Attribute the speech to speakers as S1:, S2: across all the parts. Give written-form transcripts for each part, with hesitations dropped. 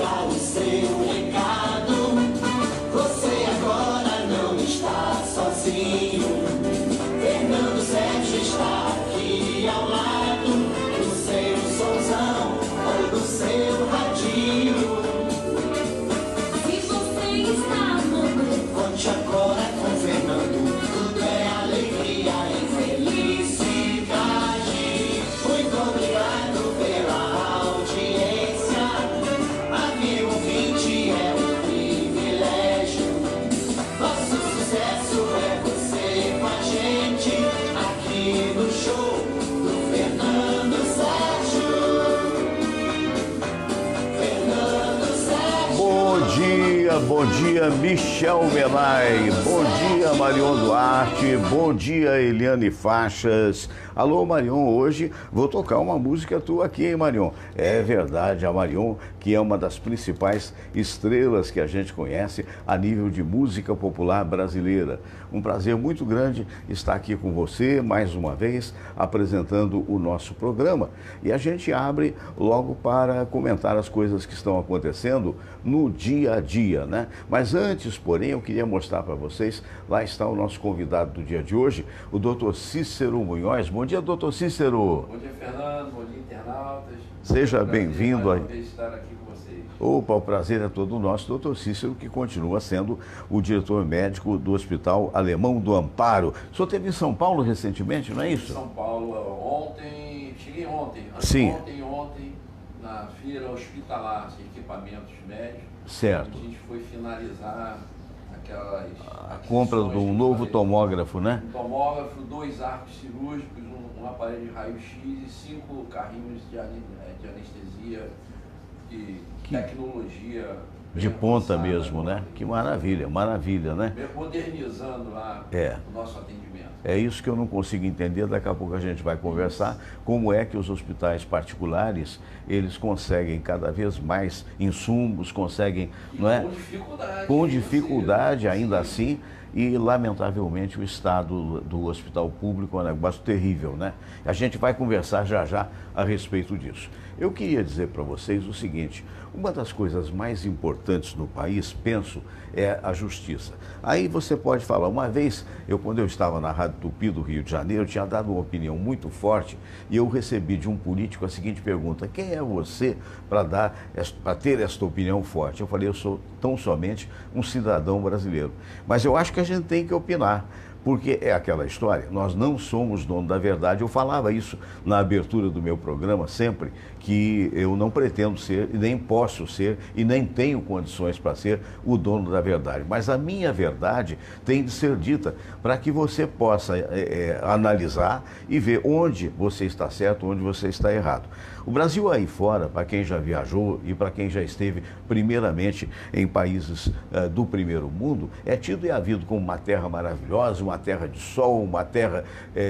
S1: dar o seu recado. Você agora não está sozinho. Fernando Sérgio está aqui ao lado do seu sonzão ou do seu radinho. Se você está amando, conte agora com Fernando. Tudo é alegria e felicidade. Muito obrigado pela audiência. Amigo ouvinte, é um privilégio. Nosso sucesso é você com a gente aqui no show do Fernando Sérgio. Fernando Sérgio.
S2: Bom dia, Michel Melay, bom dia, Marion Duarte, bom dia, Eliane Faixas. Alô, Marion, hoje vou tocar uma música tua aqui, hein, Marion? É verdade, a Marion, que é uma das principais estrelas que a gente conhece a nível de música popular brasileira. Um prazer muito grande estar aqui com você, mais uma vez, apresentando o nosso programa. E a gente abre logo para comentar as coisas que estão acontecendo no dia a dia, né? Mas antes, porém, eu queria mostrar para vocês, lá está o nosso convidado do dia de hoje, o Dr. Cícero Munhoz. Bom dia, doutor Cícero.
S3: Bom dia, Fernando. Bom dia, internautas.
S2: Seja bem-vindo aí.
S3: Estar aqui com vocês.
S2: Opa, o prazer é todo nosso, doutor Cícero, que continua sendo o diretor médico do Hospital Alemão do Amparo. O senhor esteve em São Paulo recentemente, não é isso?
S3: São Paulo, ontem, cheguei ontem,
S2: Sim.
S3: Ontem, na feira hospitalar de equipamentos médicos.
S2: Certo.
S3: A gente foi finalizar
S2: a compra de um novo tomógrafo, né?
S3: Um tomógrafo, 2 arcos cirúrgicos, um aparelho de raio-x e 5 carrinhos de anestesia e tecnologia
S2: de ponta
S3: avançada,
S2: mesmo, né? Que maravilha, maravilha, né?
S3: Modernizando lá o nosso atendimento.
S2: É isso que eu não consigo entender, daqui a pouco a gente vai conversar, como é que os hospitais particulares, eles conseguem cada vez mais insumos, conseguem, não é?
S3: Com dificuldade.
S2: Com dificuldade ainda assim, e lamentavelmente o estado do hospital público é um negócio terrível, né? A gente vai conversar já já a respeito disso. Eu queria dizer para vocês o seguinte, uma das coisas mais importantes no país, penso, é a justiça. Aí você pode falar, uma vez, quando eu estava na Rádio Tupi do Rio de Janeiro, eu tinha dado uma opinião muito forte e eu recebi de um político a seguinte pergunta: quem é você para ter esta opinião forte? Eu falei, eu sou tão somente um cidadão brasileiro. Mas eu acho que a gente tem que opinar. Porque é aquela história, nós não somos dono da verdade. Eu falava isso na abertura do meu programa sempre, que eu não pretendo ser, e nem posso ser, e nem tenho condições para ser o dono da verdade. Mas a minha verdade tem de ser dita para que você possa analisar e ver onde você está certo, onde você está errado. O Brasil aí fora, para quem já viajou e para quem já esteve primeiramente em países do primeiro mundo, é tido e havido como uma terra maravilhosa, uma terra de sol, uma terra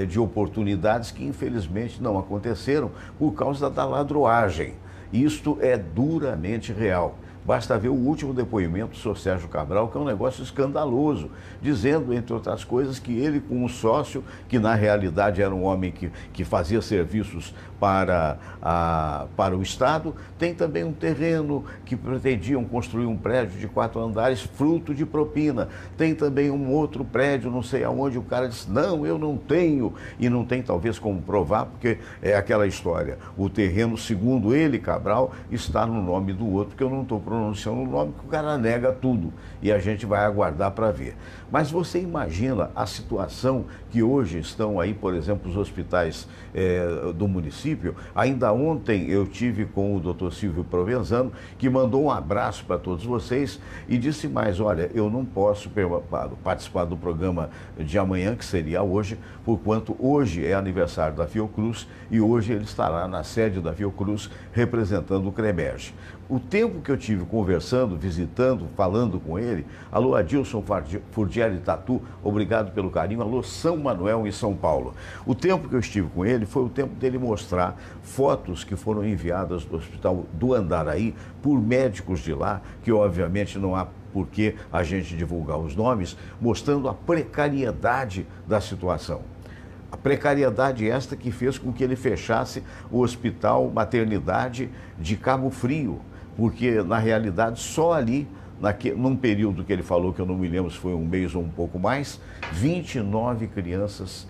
S2: de oportunidades que infelizmente não aconteceram por causa da ladroagem. Isto é duramente real. Basta ver o último depoimento do Sr. Sérgio Cabral, que é um negócio escandaloso, dizendo, entre outras coisas, que ele com um sócio, que na realidade era um homem que fazia serviços para o Estado, tem também um terreno que pretendiam construir um prédio de 4 andares, fruto de propina. Tem também um outro prédio, não sei aonde, o cara disse, não, eu não tenho, e não tem talvez como provar, porque é aquela história. O terreno, segundo ele, Cabral, está no nome do outro, que eu não estou pronunciando o nome, que o cara nega tudo. E a gente vai aguardar para ver. Mas você imagina a situação que hoje estão aí, por exemplo, os hospitais do município. Ainda ontem eu tive com o Dr. Silvio Provenzano, que mandou um abraço para todos vocês e disse mais, olha, eu não posso participar do programa de amanhã, que seria hoje, porquanto hoje é aniversário da Fiocruz e hoje ele estará na sede da Fiocruz representando o CREMERGE. O tempo que eu tive conversando, visitando, falando com ele, alô Adilson Furgieri Tatu, obrigado pelo carinho, alô São Manuel em São Paulo. O tempo que eu estive com ele foi o tempo dele mostrar fotos que foram enviadas do Hospital do Andaraí por médicos de lá, que obviamente não há por que a gente divulgar os nomes, mostrando a precariedade da situação. A precariedade esta que fez com que ele fechasse o Hospital Maternidade de Cabo Frio, porque na realidade só ali, num período que ele falou, que eu não me lembro se foi um mês ou um pouco mais, 29 crianças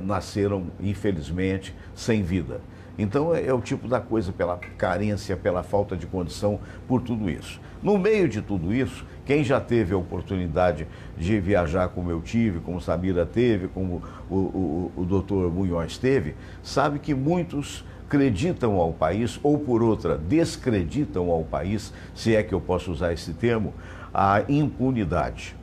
S2: nasceram, infelizmente, sem vida. Então é o tipo da coisa, pela carência, pela falta de condição, por tudo isso. No meio de tudo isso, quem já teve a oportunidade de viajar como eu tive, como Samira teve, como o doutor Munhoz teve, sabe que muitos acreditam ao país, ou por outra, descreditam ao país, se é que eu posso usar esse termo, a impunidade.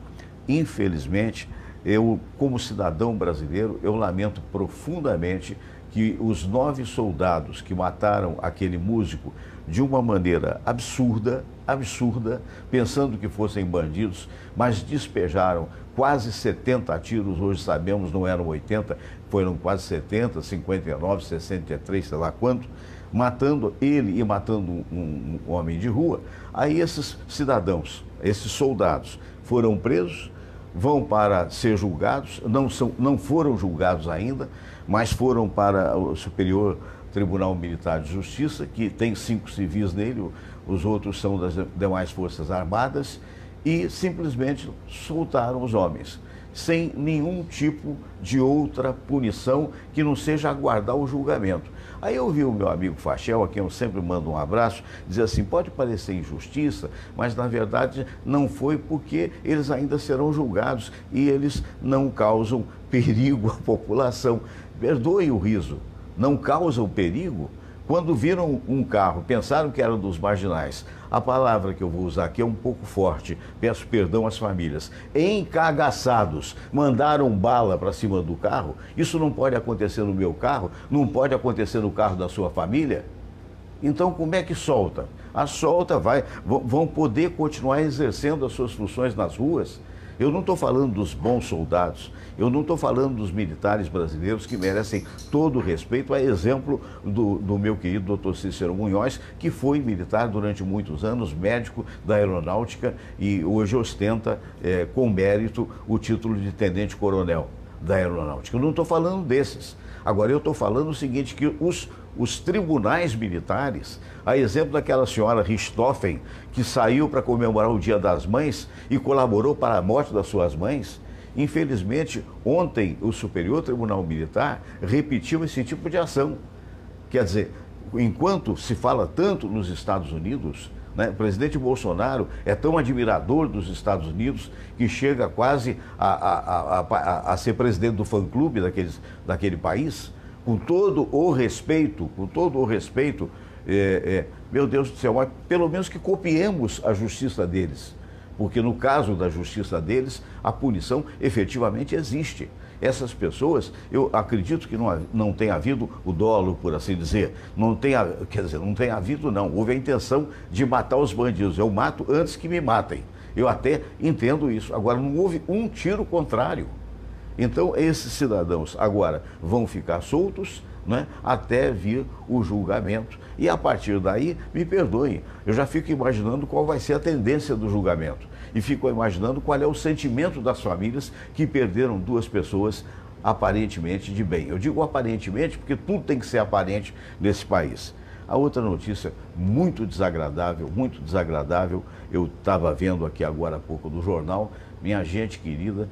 S2: Infelizmente, eu, como cidadão brasileiro, eu lamento profundamente que os 9 soldados que mataram aquele músico de uma maneira absurda, pensando que fossem bandidos, mas despejaram quase 70 tiros, hoje sabemos não eram 80, foram quase 70, 59, 63, sei lá quanto, matando ele e matando um homem de rua. Aí esses cidadãos, esses soldados foram presos, vão para ser julgados, não foram julgados ainda, mas foram para o Superior Tribunal Militar de Justiça, que tem 5 civis nele, os outros são das demais Forças Armadas, e simplesmente soltaram os homens, sem nenhum tipo de outra punição que não seja aguardar o julgamento. Aí eu vi o meu amigo Fachel, a quem eu sempre mando um abraço, dizer assim, pode parecer injustiça, mas na verdade não foi, porque eles ainda serão julgados e eles não causam perigo à população. Perdoe o riso, não causam perigo? Quando viram um carro, pensaram que era dos marginais, a palavra que eu vou usar aqui é um pouco forte, peço perdão às famílias, encagaçados, mandaram bala para cima do carro. Isso não pode acontecer no meu carro, não pode acontecer no carro da sua família? Então como é que solta? A solta vão poder continuar exercendo as suas funções nas ruas? Eu não estou falando dos bons soldados, eu não estou falando dos militares brasileiros que merecem todo o respeito, a exemplo do meu querido doutor Cícero Munhoz, que foi militar durante muitos anos, médico da aeronáutica e hoje ostenta com mérito o título de tenente-coronel da aeronáutica. Eu não estou falando desses. Agora eu estou falando o seguinte, que os tribunais militares, a exemplo daquela senhora Richthofen, que saiu para comemorar o Dia das Mães e colaborou para a morte das suas mães, infelizmente, ontem o Superior Tribunal Militar repetiu esse tipo de ação. Quer dizer, enquanto se fala tanto nos Estados Unidos, né, o presidente Bolsonaro é tão admirador dos Estados Unidos que chega quase a ser presidente do fã-clube daquele país, com todo o respeito, meu Deus do céu, mas pelo menos que copiemos a justiça deles, porque no caso da justiça deles, a punição efetivamente existe. Essas pessoas, eu acredito que não tenha havido o dolo, por assim dizer, não tenha havido não, houve a intenção de matar os bandidos, eu mato antes que me matem, eu até entendo isso, agora não houve um tiro contrário. Então, esses cidadãos agora vão ficar soltos, né, até vir o julgamento. E a partir daí, me perdoem, eu já fico imaginando qual vai ser a tendência do julgamento. E fico imaginando qual é o sentimento das famílias que perderam 2 pessoas aparentemente de bem. Eu digo aparentemente porque tudo tem que ser aparente nesse país. A outra notícia muito desagradável, eu estava vendo aqui agora há pouco do jornal, minha gente querida,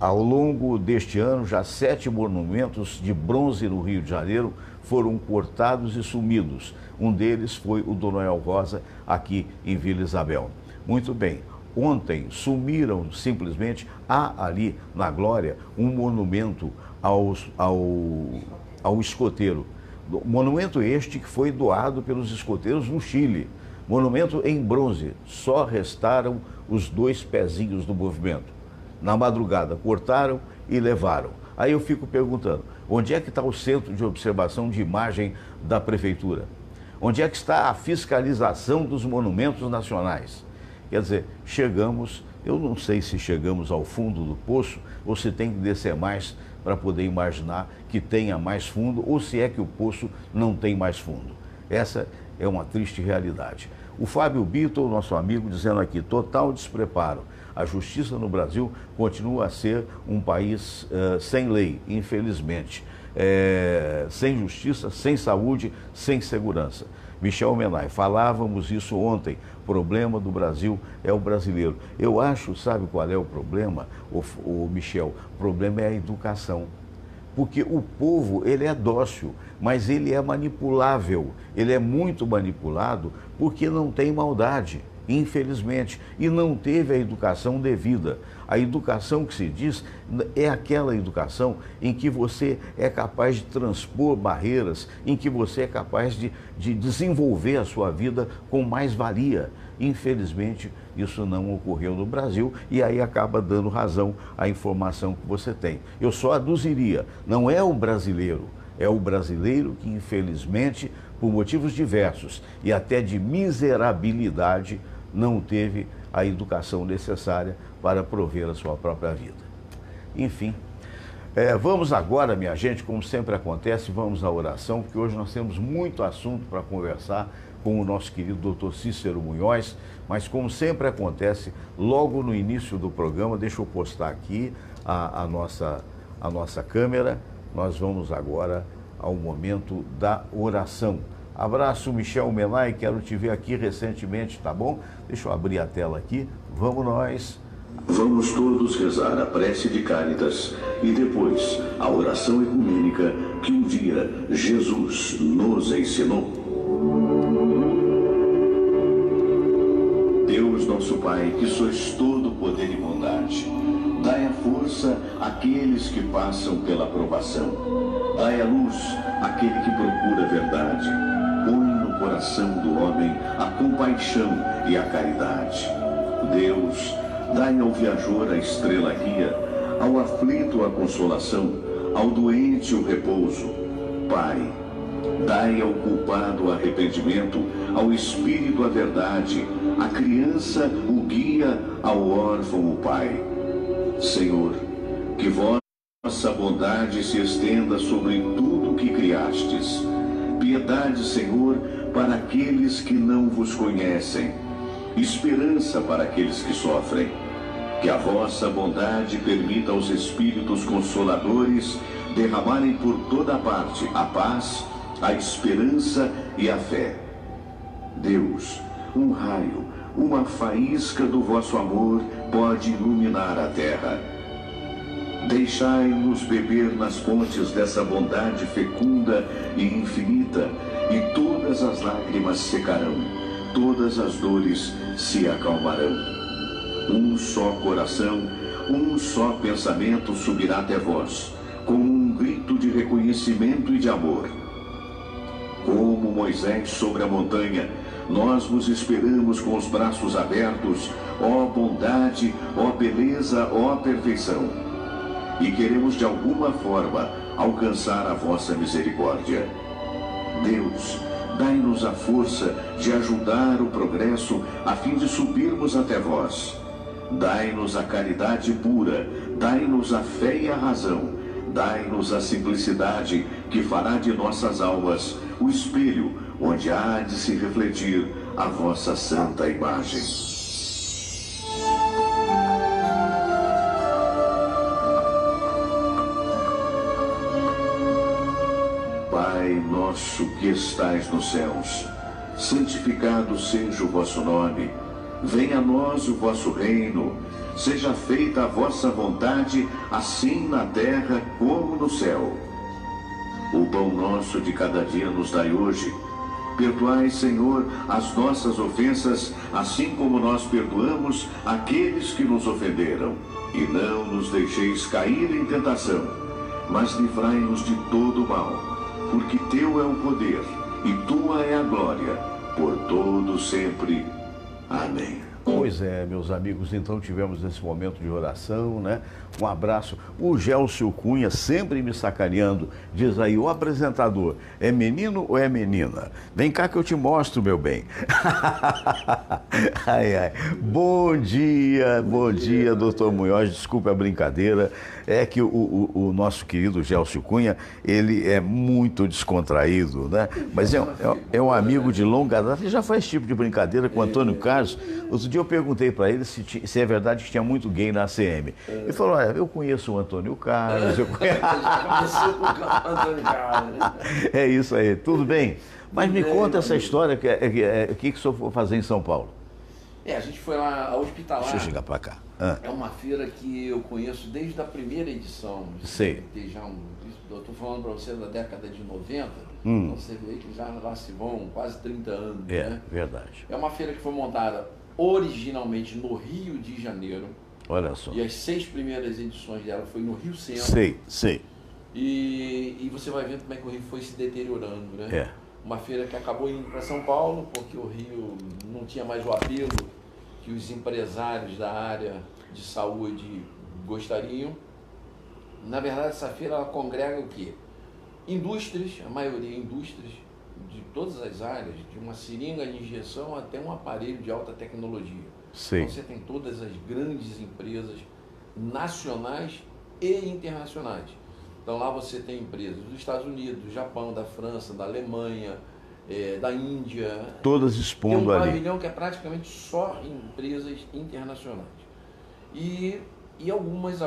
S2: ao longo deste ano, já 7 monumentos de bronze no Rio de Janeiro foram cortados e sumidos. Um deles foi o do Noel Rosa, aqui em Vila Isabel. Muito bem, ontem sumiram simplesmente, há ali na Glória um monumento ao escoteiro. Monumento este que foi doado pelos escoteiros no Chile. Monumento em bronze, só restaram os 2 pezinhos do movimento. Na madrugada, cortaram e levaram. Aí eu fico perguntando, onde é que está o Centro de Observação de Imagem da Prefeitura? Onde é que está a fiscalização dos monumentos nacionais? Quer dizer, eu não sei se chegamos ao fundo do poço ou se tem que descer mais para poder imaginar que tenha mais fundo ou se é que o poço não tem mais fundo. Essa é uma triste realidade. O Fábio Bitton, nosso amigo, dizendo aqui, total despreparo. A justiça no Brasil continua a ser um país sem lei, infelizmente. Sem justiça, sem saúde, sem segurança. Michel Menai, falávamos isso ontem, o problema do Brasil é o brasileiro. Eu acho, sabe qual é o problema, o Michel? O problema é a educação. Porque o povo, ele é dócil, mas ele é manipulável. Ele é muito manipulado porque não tem maldade, infelizmente, e não teve a educação devida. A educação que se diz é aquela educação em que você é capaz de transpor barreiras, em que você é capaz de desenvolver a sua vida com mais valia. Infelizmente, isso não ocorreu no Brasil e aí acaba dando razão à informação que você tem. Eu só aduziria, não é o brasileiro, é o brasileiro que, infelizmente, por motivos diversos e até de miserabilidade, não teve a educação necessária para prover a sua própria vida. Enfim, vamos agora, minha gente, como sempre acontece, vamos à oração, porque hoje nós temos muito assunto para conversar com o nosso querido Dr. Cícero Munhoz, mas como sempre acontece, logo no início do programa, deixa eu postar aqui a nossa câmera, nós vamos agora ao momento da oração. Abraço, Michel Menai, quero te ver aqui recentemente, tá bom? Deixa eu abrir a tela aqui, vamos nós.
S4: Vamos todos rezar a prece de Cáritas e depois a oração ecumênica que um dia Jesus nos ensinou. Deus nosso Pai, que sois todo poder e bondade, dai a força àqueles que passam pela provação. Dai a luz àquele que procura a verdade. Põe no coração do homem a compaixão e a caridade. Deus, dai ao viajor a estrela guia, ao aflito a consolação, ao doente o repouso. Pai, dai ao culpado o arrependimento, ao espírito a verdade, à criança o guia, ao órfão o pai. Senhor, que vossa bondade se estenda sobre tudo que criastes. Piedade, Senhor, para aqueles que não vos conhecem. Esperança para aqueles que sofrem. Que a vossa bondade permita aos Espíritos Consoladores derramarem por toda parte a paz, a esperança e a fé. Deus, um raio, uma faísca do vosso amor pode iluminar a terra. Deixai-nos beber nas fontes dessa bondade fecunda e infinita, e todas as lágrimas secarão, todas as dores se acalmarão. Um só coração, um só pensamento subirá até vós, como um grito de reconhecimento e de amor. Como Moisés sobre a montanha, nós vos esperamos com os braços abertos, ó bondade, ó beleza, ó perfeição. E queremos de alguma forma alcançar a vossa misericórdia. Deus, dai-nos a força de ajudar o progresso a fim de subirmos até vós. Dai-nos a caridade pura, dai-nos a fé e a razão, dai-nos a simplicidade que fará de nossas almas o espelho onde há de se refletir a vossa santa imagem. Pai nosso que estais nos céus, santificado seja o vosso nome. Venha a nós o vosso reino, seja feita a vossa vontade, assim na terra como no céu. O pão nosso de cada dia nos dai hoje. Perdoai, Senhor, as nossas ofensas, assim como nós perdoamos aqueles que nos ofenderam. E não nos deixeis cair em tentação, mas livrai-nos de todo o mal, porque teu é o poder e tua é a glória, por todo sempre. Amém.
S2: Pois é, meus amigos, então tivemos esse momento de oração, né? Um abraço. O Gelcio Cunha sempre me sacaneando, diz aí, o apresentador, é menino ou é menina? Vem cá que eu te mostro, meu bem. Ai, ai. Bom dia, doutor Munhoz, desculpe a brincadeira, é que o nosso querido Gelcio Cunha, ele é muito descontraído, né? Mas é um amigo de longa data, ele já faz esse tipo de brincadeira com o Antônio Carlos. Outro dia dia eu perguntei para ele se é verdade que tinha muito gay na ACM. Ele falou, olha, eu conheço o Antônio Carlos, eu conheço...
S3: Já começou com o Antônio Carlos, né?
S2: É isso aí, tudo bem. Mas
S3: Tudo
S2: me
S3: bem,
S2: conta essa
S3: amigo.
S2: história, o que o senhor foi fazer em São Paulo?
S3: A gente foi lá ao Hospitalar.
S2: Deixa eu chegar para cá. Ah,
S3: É uma feira que eu conheço desde a primeira edição.
S2: Sei.
S3: Eu estou falando para você da década de 90, então você vê que já lá se vão quase 30 anos.
S2: é,
S3: Né?
S2: verdade.
S3: É uma feira que foi montada originalmente no Rio de Janeiro,
S2: Olha só.
S3: e as 6 primeiras edições dela foi no Rio Centro.
S2: Sei.
S3: E você vai vendo como é que o Rio foi se deteriorando, né?
S2: É.
S3: Uma feira que acabou indo para São Paulo, porque o Rio não tinha mais o apelo que os empresários da área de saúde gostariam. Na verdade, essa feira ela congrega o quê? Indústrias, a maioria indústrias de todas as áreas, de uma seringa de injeção até um aparelho de alta tecnologia.
S2: Sei.
S3: Então você tem todas as grandes empresas nacionais e internacionais. Então lá você tem empresas dos Estados Unidos, do Japão, da França, da Alemanha, da Índia.
S2: Todas
S3: Tem um
S2: expondo ali.
S3: pavilhão que é praticamente só empresas internacionais. E algumas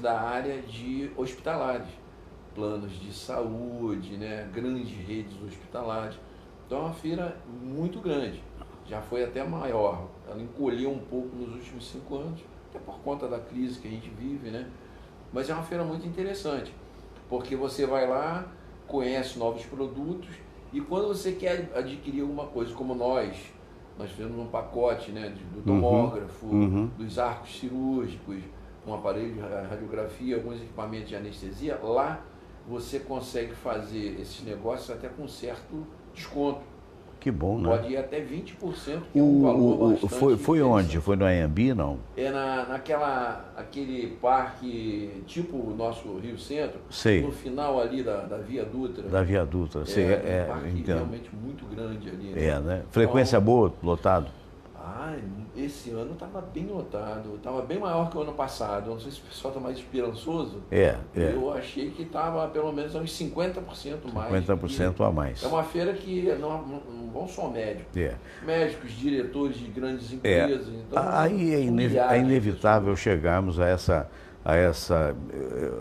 S3: da área de hospitalares, planos de saúde, né, grandes redes hospitalares. Então é uma feira muito grande, já foi até maior. Ela encolheu um pouco nos últimos 5 anos, até por conta da crise que a gente vive, né? Mas é uma feira muito interessante, porque você vai lá, conhece novos produtos, e quando você quer adquirir alguma coisa, como nós fizemos um pacote, né, do tomógrafo, dos arcos cirúrgicos, um aparelho de radiografia, alguns equipamentos de anestesia, lá você consegue fazer esses negócios até com certo desconto.
S2: Que bom, né?
S3: Pode ir até 20%, que é um valor bastante
S2: Foi
S3: interessante.
S2: onde? Foi no Anhembi, não?
S3: É aquele parque, tipo o nosso Rio Centro,
S2: Sei.
S3: no final ali da Via Dutra.
S2: Da Via Dutra. Sei,
S3: um parque
S2: entendo.
S3: realmente muito grande ali. Né?
S2: É, né? Frequência boa, lotado?
S3: Esse ano estava bem lotado, estava bem maior que o ano passado. Não sei se o pessoal está mais esperançoso.
S2: É.
S3: Eu achei que estava pelo menos uns 50% mais.
S2: 50% a mais.
S3: É uma feira que não vão só médicos.
S2: É.
S3: Médicos, diretores de grandes empresas. Então,
S2: Aí é
S3: milhares de
S2: inevitável chegarmos a essa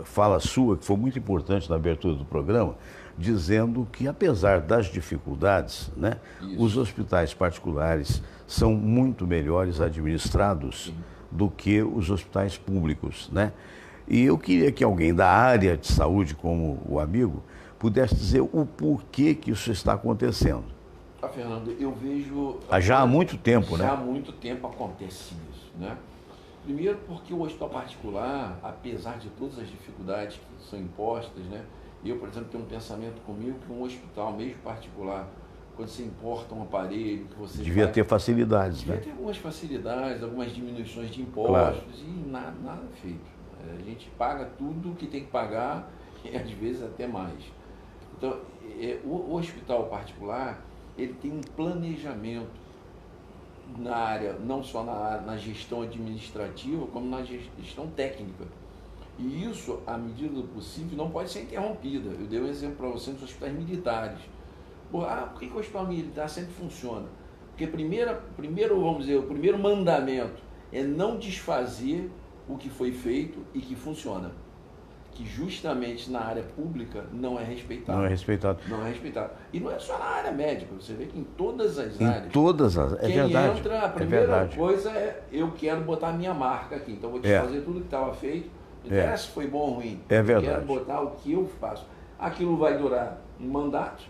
S2: fala sua, que foi muito importante na abertura do programa, dizendo que apesar das dificuldades, né, os hospitais particulares são muito melhores administrados do que os hospitais públicos, né? E eu queria que alguém da área de saúde, como o amigo, pudesse dizer o porquê que isso está acontecendo.
S3: Fernando, eu vejo...
S2: Já há muito tempo, né?
S3: Já há muito tempo acontece isso, né? Primeiro porque o hospital particular, apesar de todas as dificuldades que são impostas, né? Eu, por exemplo, tenho um pensamento comigo que um hospital, mesmo particular, quando você importa um aparelho, que você
S2: Devia ter facilidades,
S3: devia
S2: né?
S3: ter algumas facilidades, algumas diminuições de impostos,
S2: Claro.
S3: e nada feito. A gente paga tudo que tem que pagar, e às vezes até mais. Então, o hospital particular, ele tem um planejamento na área, não só na gestão administrativa, como na gestão técnica. E isso, à medida do possível, não pode ser interrompida. Eu dei um exemplo para você dos hospitais militares. Por que o hospital militar sempre funciona? Porque vamos dizer, o primeiro mandamento é não desfazer o que foi feito e que funciona. Que justamente na área pública não é respeitado.
S2: Não é respeitado.
S3: Não é respeitado. E não é só na área médica, você vê que em todas as
S2: Em
S3: áreas.
S2: todas as... É
S3: Quem
S2: verdade.
S3: entra, a
S2: É
S3: primeira
S2: verdade.
S3: coisa é eu quero botar a minha marca aqui. Então vou desfazer tudo que estava feito. Não interessa se foi bom ou ruim.
S2: É
S3: Eu
S2: verdade.
S3: quero botar o que eu faço. Aquilo vai durar um mandato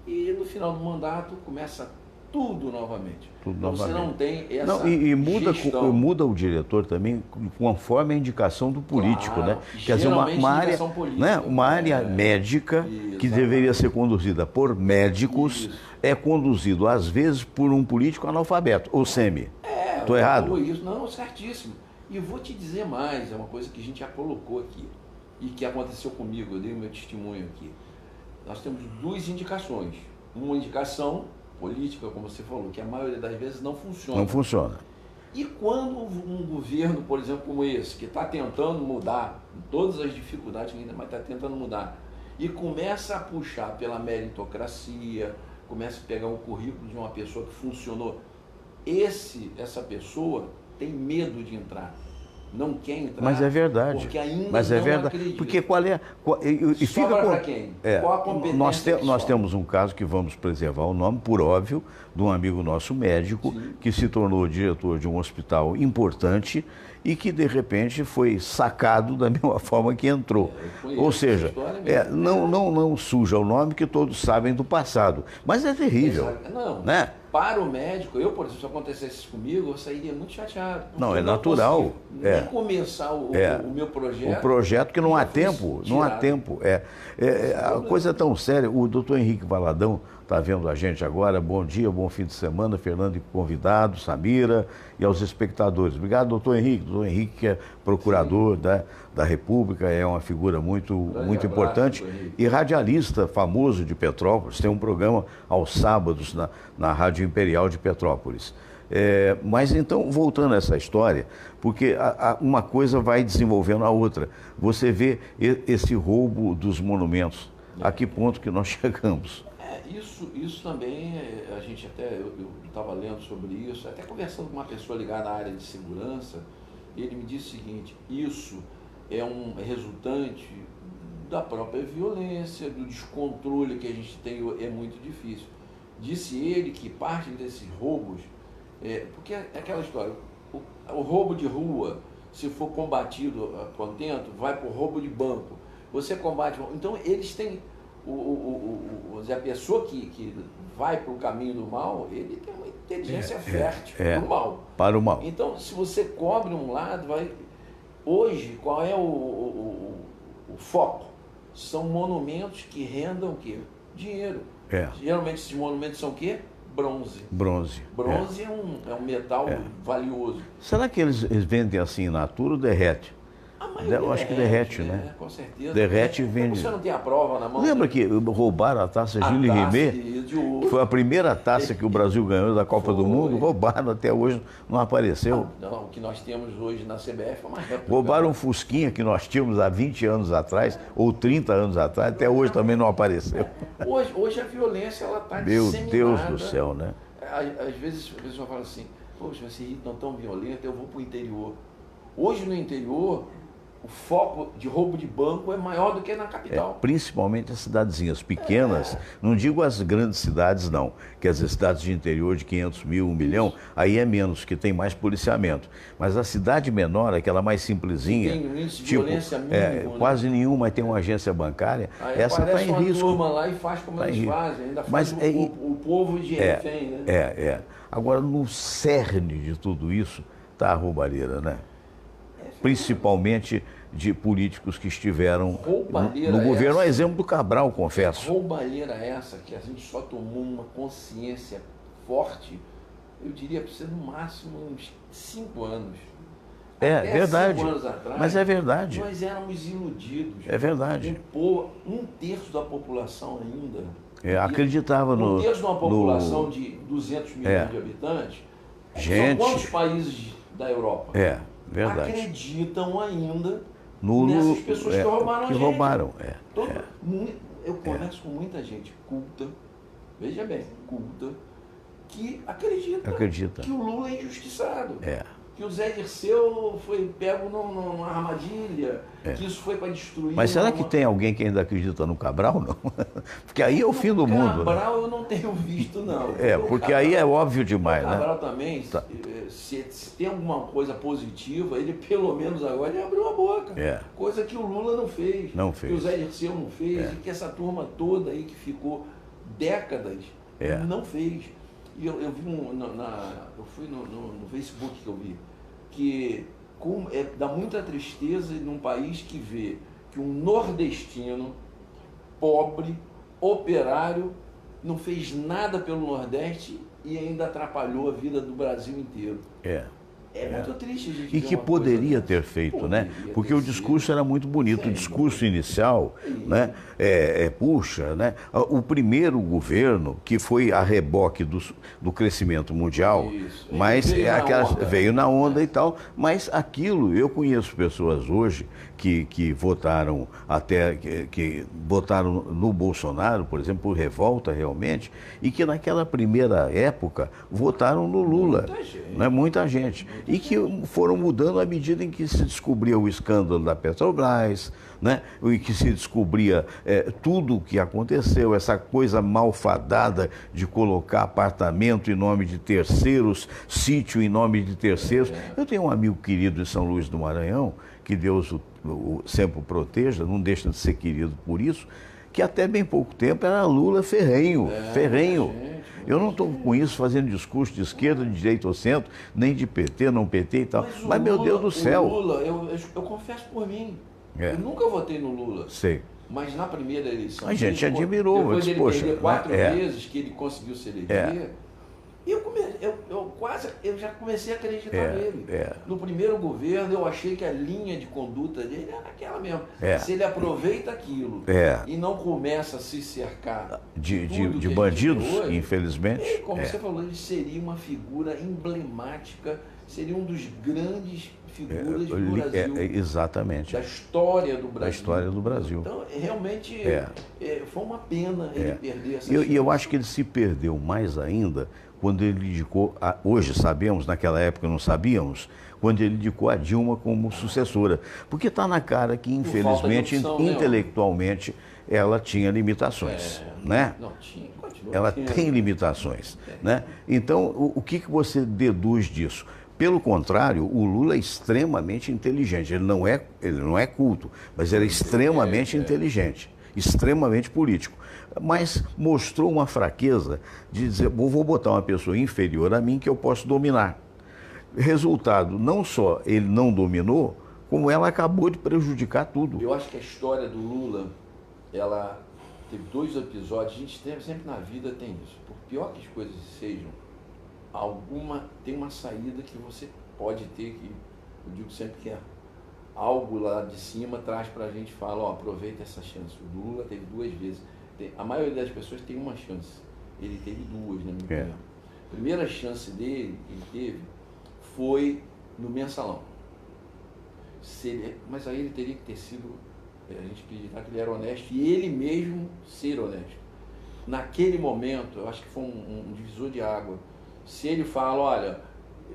S3: e no final do mandato começa tudo novamente.
S2: Tudo
S3: então
S2: novamente.
S3: você não tem essa
S2: Não, e
S3: gestão.
S2: muda o diretor também conforme a indicação do político,
S3: Claro,
S2: né? Quer dizer, uma
S3: geralmente
S2: área,
S3: indicação política.
S2: né? Uma área médica que
S3: Exatamente.
S2: deveria ser conduzida por médicos
S3: Isso.
S2: é conduzido às vezes por um político analfabeto ou semi. Estou errado?
S3: Isso. Não, certíssimo. E eu vou te dizer mais, é uma coisa que a gente já colocou aqui e que aconteceu comigo, eu dei o meu testemunho aqui. Nós temos 2 indicações. Uma indicação política, como você falou, que a maioria das vezes não funciona.
S2: Não funciona.
S3: E quando um governo, por exemplo, como esse, que está tentando mudar, todas as dificuldades que ainda mais está tentando mudar, e começa a puxar pela meritocracia, começa a pegar um currículo de uma pessoa que funcionou essa pessoa tem medo de entrar. Não quer entrar.
S2: Mas é verdade.
S3: Porque ainda
S2: Mas é
S3: não
S2: verdade.
S3: acredita.
S2: Porque qual é. E
S3: Sobra
S2: fica
S3: para quem? Qual a competência
S2: nós
S3: que sobra?
S2: temos um caso que vamos preservar o nome, por óbvio, de um amigo nosso médico,
S3: Sim.
S2: que se tornou diretor de um hospital importante e que, de repente, foi sacado da mesma forma que entrou.
S3: Eu conheço
S2: Ou
S3: essa
S2: seja,
S3: história mesmo.
S2: não suja o nome que todos sabem do passado. Mas é terrível.
S3: Não,
S2: Né?
S3: para o médico, eu, por exemplo, se acontecesse isso comigo, eu sairia muito chateado. porque
S2: Não, é
S3: eu
S2: natural.
S3: consigo nem começar o meu projeto.
S2: O projeto que não há
S3: já foi
S2: tempo, não há
S3: tirado.
S2: tempo. A coisa é tão séria. O doutor Henrique Valadão está vendo a gente agora. Bom dia, bom fim de semana, Fernando e convidado, Samira e aos espectadores. Obrigado, doutor Henrique. Doutor Henrique, que é procurador da República, é uma figura muito
S3: abraço,
S2: importante
S3: doutor Henrique.
S2: e radialista famoso de Petrópolis. Tem um programa aos sábados na Rádio Imperial de Petrópolis. Mas então, voltando a essa história, porque uma coisa vai desenvolvendo a outra. Você vê esse roubo dos monumentos. A que ponto que nós chegamos?
S3: Isso também, a gente até, eu estava lendo sobre isso, até conversando com uma pessoa ligada à área de segurança, ele me disse o seguinte: isso é um resultante da própria violência, do descontrole que a gente tem, é muito difícil. Disse ele que parte desses roubos, porque é aquela história, o roubo de rua, se for combatido a contento, vai para o roubo de banco. Você combate. Então, eles têm. A pessoa que vai para o caminho do mal, ele tem uma inteligência fértil para o mal.
S2: Para o mal.
S3: Então, se você cobre um lado, hoje, qual é o foco? São monumentos que rendam o quê? Dinheiro. Geralmente esses monumentos são o quê? Bronze.
S2: Bronze
S3: É um metal valioso.
S2: Será que eles vendem assim in natura ou derrete? Eu acho que derrete, né?
S3: Com certeza.
S2: Derrete e vende.
S3: Você não tem a prova na mão?
S2: Lembra que roubaram a taça Gilles Rimet? Que foi a primeira taça que o Brasil ganhou da Copa do Mundo. Roubaram, até hoje não apareceu.
S3: Não, o que nós temos hoje na CBF é uma réplica.
S2: Roubaram um Fusquinha que nós tínhamos há 20 anos atrás, ou 30 anos atrás, até hoje também não apareceu.
S3: Hoje a violência está
S2: Meu
S3: disseminada.
S2: Deus do céu, né?
S3: Às vezes a pessoa fala assim: poxa, esse Rio não é tão violento, eu vou para o interior. Hoje no interior, o foco de roubo de banco é maior do que na capital.
S2: Principalmente as cidadezinhas pequenas, não digo as grandes cidades não, que as cidades de interior de 500 mil, 1 milhão, aí é menos, que tem mais policiamento. Mas a cidade menor, aquela mais simplesinha,
S3: tem um índice de violência mínimo,
S2: quase nenhuma, mas tem uma agência bancária, essa está em risco.
S3: Uma turma lá e faz como eles fazem, ainda faz o povo de refém, né?
S2: Agora, no cerne de tudo isso está a roubalheira, né? Principalmente de políticos que estiveram no governo, a exemplo do Cabral, confesso.
S3: Roubalheira essa, que a gente só tomou uma consciência forte, eu diria para você no máximo uns 5 anos.
S2: Até verdade.
S3: 5 anos atrás,
S2: mas é verdade.
S3: Nós éramos iludidos.
S2: É verdade.
S3: Um terço da população ainda.
S2: Acreditava no...
S3: Um terço de uma população de 200 milhões de habitantes. São quantos países da Europa?
S2: Verdade.
S3: Acreditam ainda nessas pessoas que roubaram a gente. Eu converso com muita gente culta, veja bem, culta, que acredita que o Lula é injustiçado. Que o Zé Dirceu foi pego numa armadilha, que isso foi para destruir.
S2: Mas será que tem alguém que ainda acredita no Cabral, não? Porque aí é o fim do mundo.
S3: Cabral eu não tenho visto, não.
S2: Porque
S3: Cabral,
S2: aí é óbvio demais, né?
S3: O Cabral também, se tem alguma coisa positiva, ele pelo menos agora ele abriu a boca. Coisa que o Lula não fez. Que o Zé Dirceu não fez, e que essa turma toda aí que ficou décadas não fez. E eu vi eu fui no Facebook que eu vi, que dá muita tristeza num país que vê que um nordestino, pobre, operário, não fez nada pelo Nordeste e ainda atrapalhou a vida do Brasil inteiro. É muito triste a gente
S2: E
S3: ver
S2: que
S3: uma coisa
S2: poderia
S3: dessa.
S2: ter feito, né?
S3: Poderia
S2: Porque
S3: ter
S2: o
S3: sido.
S2: discurso era muito bonito, o discurso inicial, né? Puxa, né? O primeiro governo, que foi a reboque do crescimento mundial,
S3: Isso.
S2: mas
S3: Veio na onda.
S2: veio na onda e tal, mas aquilo, eu conheço pessoas hoje que votaram que votaram no Bolsonaro, por exemplo, por revolta realmente, e que naquela primeira época votaram no Lula.
S3: Muita gente.
S2: Né? Muita gente. E que foram mudando à medida em que se descobria o escândalo da Petrobras, né? E que se descobria tudo o que aconteceu, essa coisa malfadada de colocar apartamento em nome de terceiros, sítio em nome de terceiros. Eu tenho um amigo querido em São Luís do Maranhão, que Deus sempre o proteja, não deixa de ser querido por isso, que até bem pouco tempo era Lula ferrenho. Eu não estou com isso fazendo discurso de esquerda, de direita ou centro, nem de PT, não PT e tal. Mas meu Deus do céu.
S3: O Lula, eu confesso por mim, eu nunca votei no Lula.
S2: Sei.
S3: Mas na primeira eleição...
S2: A gente admirou.
S3: Depois de ele
S2: poxa,
S3: perder 4
S2: né?
S3: vezes que ele conseguiu se eleger, eu já comecei a acreditar nele. No primeiro governo, eu achei que a linha de conduta dele era aquela mesmo. Se ele aproveita aquilo e não começa a se cercar
S2: de bandidos,
S3: hoje,
S2: infelizmente.
S3: Ele, como você falou, ele seria uma figura emblemática, seria um dos grandes figuras do Brasil.
S2: Exatamente.
S3: Da história do Brasil.
S2: Da história do Brasil.
S3: Então, realmente, foi uma pena ele perder essa
S2: E eu acho que ele se perdeu mais ainda quando ele indicou, hoje sabemos, naquela época não sabíamos, quando ele indicou a Dilma como sucessora. Porque está na cara que, infelizmente,
S3: opção,
S2: intelectualmente, ela tinha limitações. Né?
S3: Não, continua.
S2: Ela tem limitações. Né? Então, o que você deduz disso? Pelo contrário, o Lula é extremamente inteligente. Ele não é culto, mas ele é extremamente inteligente, extremamente político. Mas mostrou uma fraqueza de dizer, vou botar uma pessoa inferior a mim que eu posso dominar. Resultado, não só ele não dominou, como ela acabou de prejudicar tudo.
S3: Eu acho que a história do Lula, ela teve 2 episódios, a gente sempre na vida tem isso. Por pior que as coisas sejam, tem uma saída que você pode ter, que eu digo sempre que algo lá de cima traz pra gente e fala, aproveita essa chance. O Lula teve 2 vezes. A maioria das pessoas tem uma chance. Ele teve 2, na minha opinião. A primeira chance dele, que ele teve, foi no Mensalão. Mas aí ele teria que ter sido, a gente acreditar que ele era honesto e ele mesmo ser honesto. Naquele momento, eu acho que foi um divisor de água. Se ele fala, olha,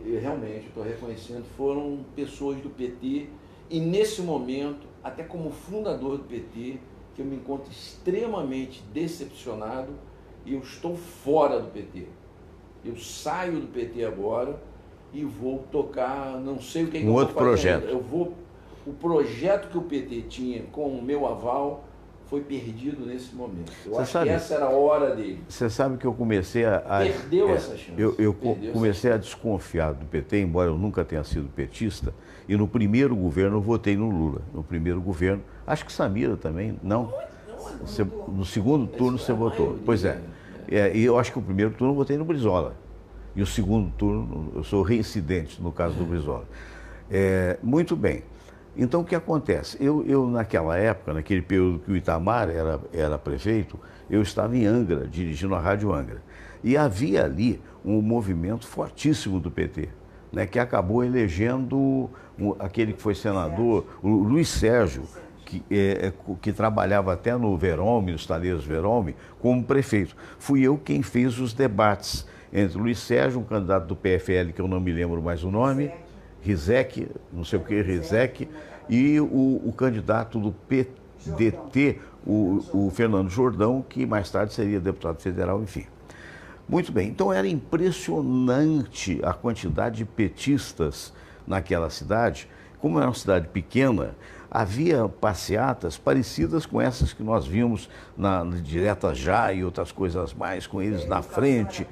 S3: eu realmente estou reconhecendo, foram pessoas do PT e nesse momento, até como fundador do PT, que eu me encontro extremamente decepcionado e eu estou fora do PT. Eu saio do PT agora e vou tocar, não sei o que eu vou fazer.
S2: Projeto.
S3: O projeto que o PT tinha com o meu aval foi perdido nesse momento. Eu acho que essa era a hora dele.
S2: Você sabe que eu comecei
S3: Perdeu essa chance.
S2: Eu comecei a desconfiar do PT, embora eu nunca tenha sido petista, e no primeiro governo eu votei no Lula. No primeiro governo, acho que Samira também, não? No segundo turno você votou. Pois é. E eu acho que o primeiro turno eu votei no Brizola. E o segundo turno, eu sou reincidente no caso do Brizola. Muito bem. Então, o que acontece? Eu naquela época, naquele período que o Itamar era prefeito, eu estava em Angra, dirigindo a Rádio Angra. E havia ali um movimento fortíssimo do PT, né, que acabou elegendo aquele que foi senador, o Luiz Sérgio, que trabalhava até no Verome, nos Taleiros Verome, como prefeito. Fui eu quem fez os debates entre o Luiz Sérgio, um candidato do PFL, que eu não me lembro mais o nome, Rizek, não sei o que, Rizek, e o candidato do PDT, o Fernando Jordão, que mais tarde seria deputado federal, enfim. Muito bem, então era impressionante a quantidade de petistas naquela cidade. Como era uma cidade pequena, havia passeatas parecidas com essas que nós vimos na Direta Já e outras coisas mais, com eles na frente.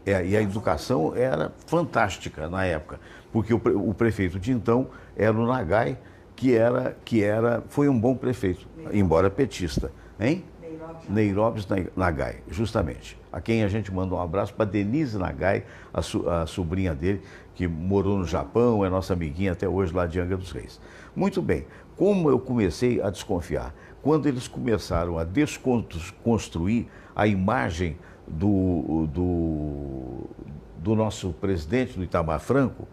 S2: E a educação era fantástica na época, porque o prefeito de então era o Nagai, foi um bom prefeito, embora petista. Hein? Neiróbis Nagai, justamente. A quem a gente manda um abraço para Denise Nagai, a sobrinha dele, que morou no Japão, é nossa amiguinha até hoje lá de Angra dos Reis. Muito bem, como eu comecei a desconfiar? Quando eles começaram a desconstruir a imagem do nosso presidente, do Itamar Franco,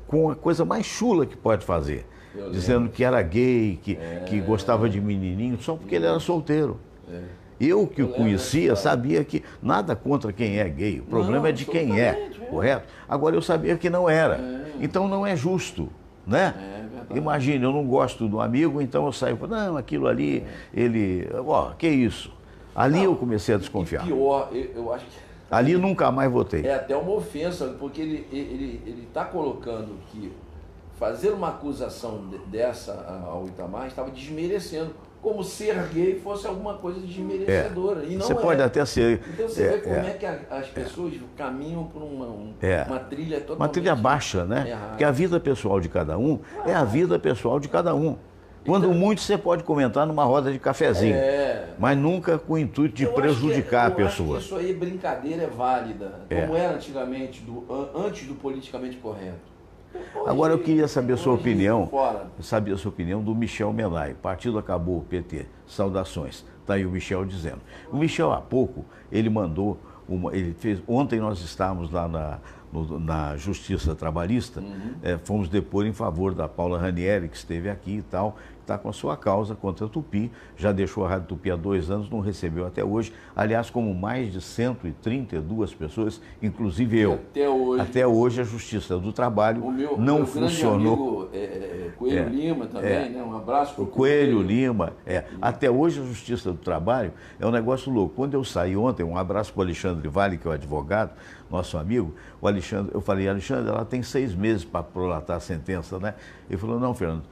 S2: com a coisa mais chula que pode fazer. Dizendo que era gay, que gostava de menininho, só porque ele era solteiro. Eu que o conhecia sabia que nada contra quem é gay, o problema é de quem é, correto? Agora eu sabia que não era, então não é justo, né? Imagina, eu não gosto do amigo, então eu saio, não, aquilo ali, ele, que isso? Ali eu comecei a desconfiar.
S3: Pior, eu acho que...
S2: Ali nunca mais votei.
S3: É até uma ofensa, porque ele está colocando que fazer uma acusação dessa ao Itamar estava desmerecendo, como ser gay fosse alguma coisa desmerecedora. E não
S2: você pode até ser.
S3: Então você vê como é que as pessoas caminham por uma trilha totalmente...
S2: Uma trilha baixa, né?
S3: errada.
S2: Porque a vida pessoal de cada um é a vida pessoal de cada um. Quando muito você pode comentar numa roda de cafezinho, mas nunca com o intuito de prejudicar a pessoa.
S3: Acho que isso aí, brincadeira é válida, como era antigamente, antes do politicamente correto.
S2: Agora eu queria saber a sua opinião, do Michel Menai. O partido acabou, o PT. Saudações. Está aí o Michel dizendo. O Michel, há pouco, ele mandou, ontem nós estávamos lá na Justiça Trabalhista, fomos depor em favor da Paula Ranieri, que esteve aqui e tal, está com a sua causa contra a Tupi, já deixou a Rádio Tupi há 2 anos, não recebeu até hoje, aliás, como mais de 132 pessoas, inclusive eu. Até hoje a Justiça do Trabalho não funcionou.
S3: Grande amigo, Coelho Lima também, né? Um abraço para o
S2: Coelho Lima. Até hoje a Justiça do Trabalho é um negócio louco. Quando eu saí ontem, um abraço para o Alexandre Vale, que é o advogado, nosso amigo, o Alexandre, eu falei, Alexandre, ela tem 6 meses para prolatar a sentença, né? Ele falou, não, Fernando,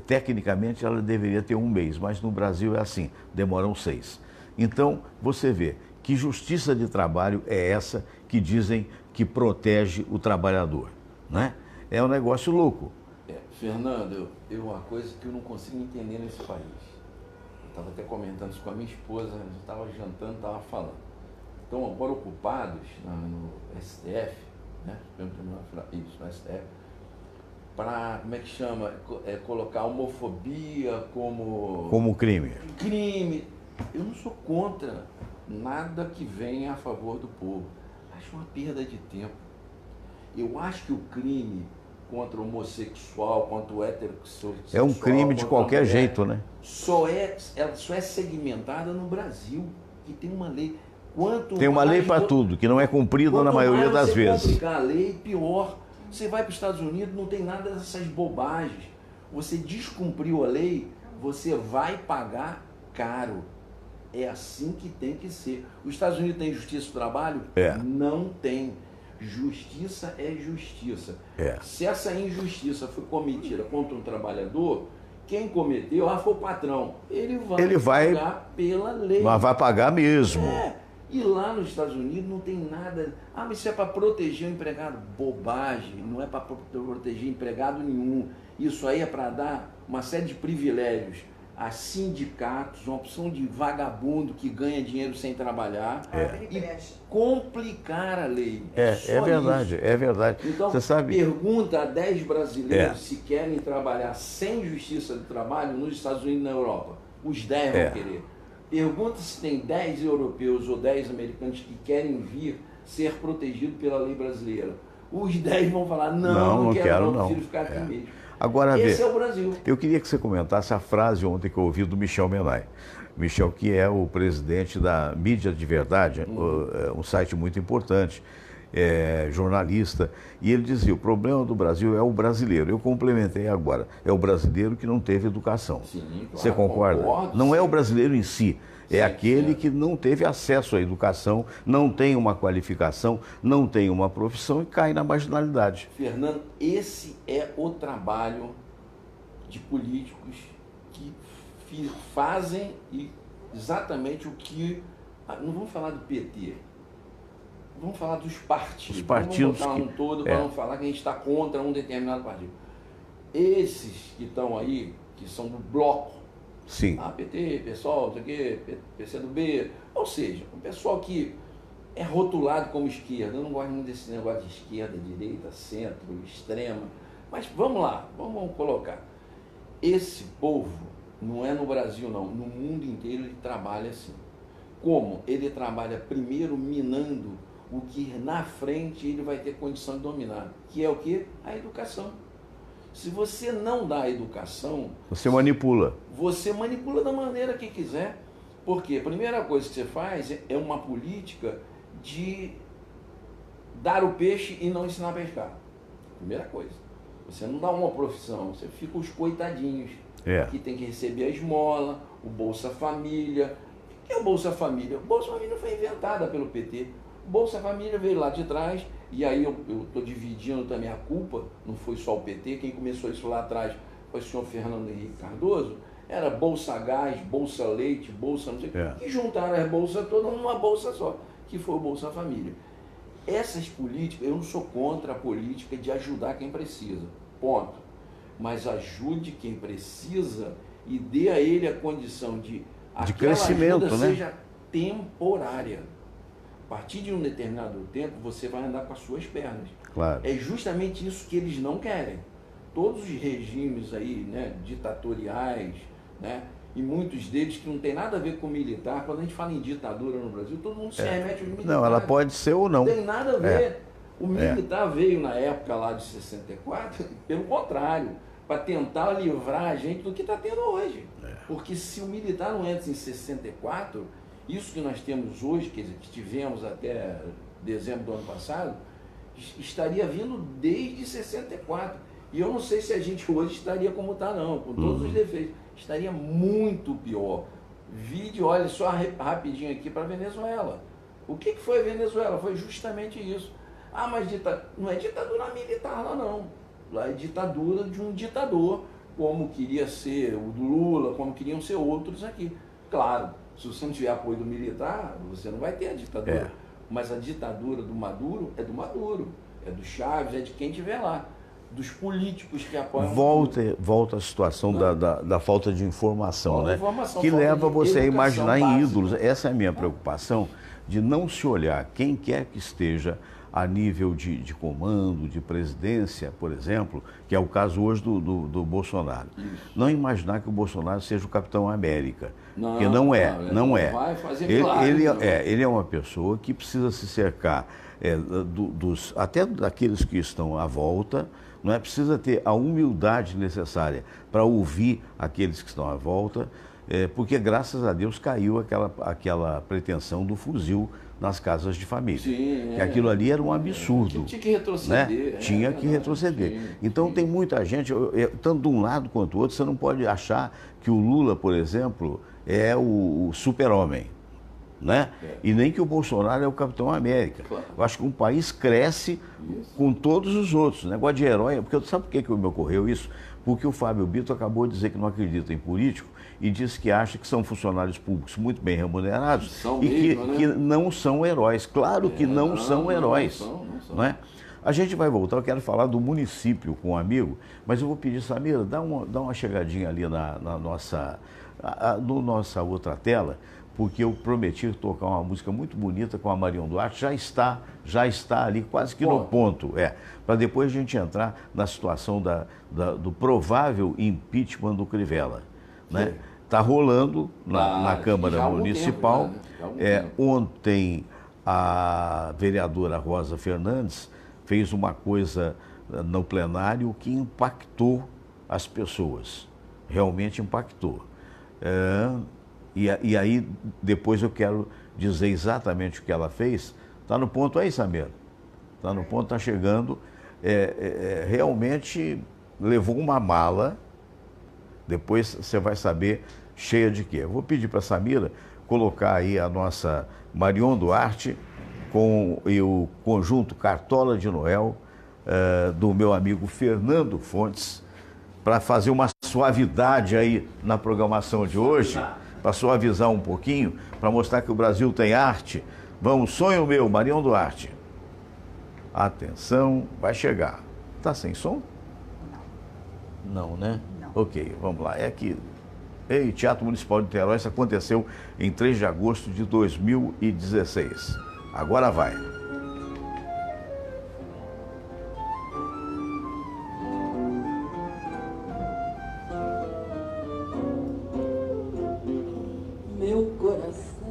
S2: tecnicamente ela deveria ter 1 mês, mas no Brasil é assim, demoram 6. Então, você vê, que justiça de trabalho é essa que dizem que protege o trabalhador, né? É um negócio louco.
S3: Fernando, uma coisa que eu não consigo entender nesse país. Eu estava até comentando isso com a minha esposa, a gente estava jantando, estava falando. Estão agora ocupados no STF, né? Isso, no STF, para, como é que chama? Colocar homofobia como
S2: crime.
S3: Crime. Eu não sou contra nada que venha a favor do povo. Acho uma perda de tempo. Eu acho que o crime contra o homossexual, contra o heterossexual...
S2: É um crime de qualquer jeito, né?
S3: Ela só é segmentada no Brasil, que tem uma lei.
S2: Tem uma lei para tudo, que não é cumprida na maioria das vezes.
S3: Quanto mais você complicar a lei, pior. Você vai para os Estados Unidos, não tem nada dessas bobagens. Você descumpriu a lei, você vai pagar caro. É assim que tem que ser. Os Estados Unidos têm justiça do trabalho? Não tem. Justiça é justiça. Se essa injustiça foi cometida contra um trabalhador, quem cometeu, foi o patrão. Ele vai pagar pela lei.
S2: Mas vai pagar mesmo.
S3: E lá nos Estados Unidos não tem nada... mas isso é para proteger o empregado. Bobagem, não é para proteger empregado nenhum. Isso aí é para dar uma série de privilégios a sindicatos, uma opção de vagabundo que ganha dinheiro sem trabalhar e complicar a lei.
S2: É verdade, é verdade.
S3: Então,
S2: você sabe...
S3: pergunta a 10 brasileiros se querem trabalhar sem justiça do trabalho nos Estados Unidos e na Europa. Os 10 vão querer. Pergunta se tem 10 europeus ou 10 americanos que querem vir ser protegidos pela lei brasileira. Os 10 vão falar, não quero, não, prefiro ficar aqui mesmo.
S2: Agora,
S3: esse é o Brasil.
S2: Eu queria que você comentasse a frase ontem que eu ouvi do Michel Menai. Michel, que é o presidente da Mídia de Verdade, um site muito importante, jornalista, e ele dizia, o problema do Brasil é o brasileiro. Eu complementei agora, é o brasileiro que não teve educação.
S3: Sim, claro,
S2: você concorda?
S3: Concordo,
S2: não é o brasileiro em si, aquele que não teve acesso à educação, não tem uma qualificação, não tem uma profissão e cai na marginalidade.
S3: Fernando, esse é o trabalho de políticos que fazem exatamente o que... Não vamos falar do PT, vamos falar dos partidos.
S2: Os partidos
S3: vamos botar todo para não falar que a gente está contra um determinado partido. Esses que estão aí, que são do bloco,
S2: Sim.
S3: PT, PSOL, não sei o quê, PCdoB. Ou seja, o pessoal que é rotulado como esquerda. Eu não gosto muito desse negócio de esquerda, direita, centro, extrema. Mas vamos lá, vamos colocar. Esse povo, não é no Brasil não, no mundo inteiro ele trabalha assim. Como? Ele trabalha primeiro minando o que na frente ele vai ter condição de dominar, que é o quê? A educação. Se você não dá a educação...
S2: Você manipula.
S3: Você manipula da maneira que quiser. Porque a primeira coisa que você faz é uma política de dar o peixe e não ensinar a pescar. Primeira coisa. Você não dá uma profissão, você fica os coitadinhos, que tem que receber a esmola, o Bolsa Família. O que é o Bolsa Família? O Bolsa Família foi inventada pelo PT. O Bolsa Família veio lá de trás, e aí eu estou dividindo também a culpa, não foi só o PT, quem começou isso lá atrás foi o senhor Fernando Henrique Cardoso, era Bolsa Gás, Bolsa Leite, Bolsa não sei o que juntaram as bolsas todas numa bolsa só, que foi o Bolsa Família. Essas políticas, eu não sou contra a política de ajudar quem precisa, ponto. Mas ajude quem precisa e dê a ele a condição de
S2: crescimento,
S3: ajuda
S2: né?
S3: seja temporária. A partir de um determinado tempo, você vai andar com as suas pernas.
S2: Claro.
S3: É justamente isso que eles não querem. Todos os regimes aí, né, ditatoriais, né, e muitos deles que não tem nada a ver com militar. Quando a gente fala em ditadura no Brasil, todo mundo se remete aos militares.
S2: Não, ela pode ser ou não.
S3: Não tem nada a ver. O militar veio na época lá de 64, pelo contrário, para tentar livrar a gente do que está tendo hoje. Porque se o militar não entra em 64, isso que nós temos hoje, quer dizer, que tivemos até dezembro do ano passado, estaria vindo desde 64. E eu não sei se a gente hoje estaria como está, não, com todos os defeitos. Estaria muito pior. Vídeo, olha só rapidinho aqui para a Venezuela. O que foi a Venezuela? Foi justamente isso. Ah, mas não é ditadura militar lá não. Lá é ditadura de um ditador, como queria ser o do Lula, como queriam ser outros aqui. Claro, se você não tiver apoio do militar, você não vai ter a ditadura. Mas a ditadura do Maduro, é do Chaves, é de quem estiver lá. Dos políticos que apoiam...
S2: Volta a situação da falta de informação, né? Que
S3: falta
S2: leva
S3: de
S2: você a
S3: educação
S2: imaginar em
S3: básica.
S2: ídolos. Essa é a minha preocupação, de não se olhar quem quer que esteja a nível de comando, de presidência, por exemplo, que é o caso hoje do Bolsonaro.
S3: Isso.
S2: Não imaginar que o Bolsonaro seja o Capitão América, porque
S3: Não
S2: não é.
S3: vai fazer milagre,
S2: ele é uma pessoa que precisa se cercar até daqueles que estão à volta, não é? Precisa ter a humildade necessária para ouvir aqueles que estão à volta, porque graças a Deus caiu aquela pretensão do fuzil nas casas de família.
S3: Sim,
S2: que aquilo ali era um absurdo.
S3: Tinha que retroceder.
S2: Né? Tinha que retroceder. Então tem muita gente, tanto de um lado quanto do outro, você não pode achar que o Lula, por exemplo, é o super-homem. Né? E nem que o Bolsonaro é o Capitão América.
S3: Claro.
S2: Eu acho que um país cresce com todos os outros. Negócio de herói, porque sabe por que me ocorreu isso? Porque o Fábio Bito acabou de dizer que não acredita em político e disse que acha que são funcionários públicos muito bem remunerados que não são heróis. Claro que não são heróis.
S3: Não são.
S2: Não é? A gente vai voltar, eu quero falar do município com um amigo, mas eu vou pedir, Samira, dá uma chegadinha ali na nossa outra tela, porque eu prometi tocar uma música muito bonita com a Marion Duarte, já está ali quase que no ponto, para depois a gente entrar na situação do provável impeachment do Crivella, né? Está rolando na Câmara Municipal. Ontem a vereadora Rosa Fernandes fez uma coisa no plenário que impactou as pessoas, realmente impactou. E aí, depois eu quero dizer exatamente o que ela fez. Está no ponto aí, Samir? Está no ponto, está chegando. Realmente levou uma mala, depois você vai saber cheia de quê. Eu vou pedir para a Samira colocar aí a nossa Marion Duarte e o conjunto Cartola de Noel, do meu amigo Fernando Fontes, para fazer uma suavidade aí na programação de hoje. Para suavizar um pouquinho, para mostrar que o Brasil tem arte. Vamos, sonho meu, Marion Duarte. Atenção, vai chegar. Tá sem som? Não, né?
S5: Não.
S2: Ok, vamos lá. É que Ei, Teatro Municipal de Niterói, isso aconteceu em 3 de agosto de 2016. Agora vai.
S5: Meu coração,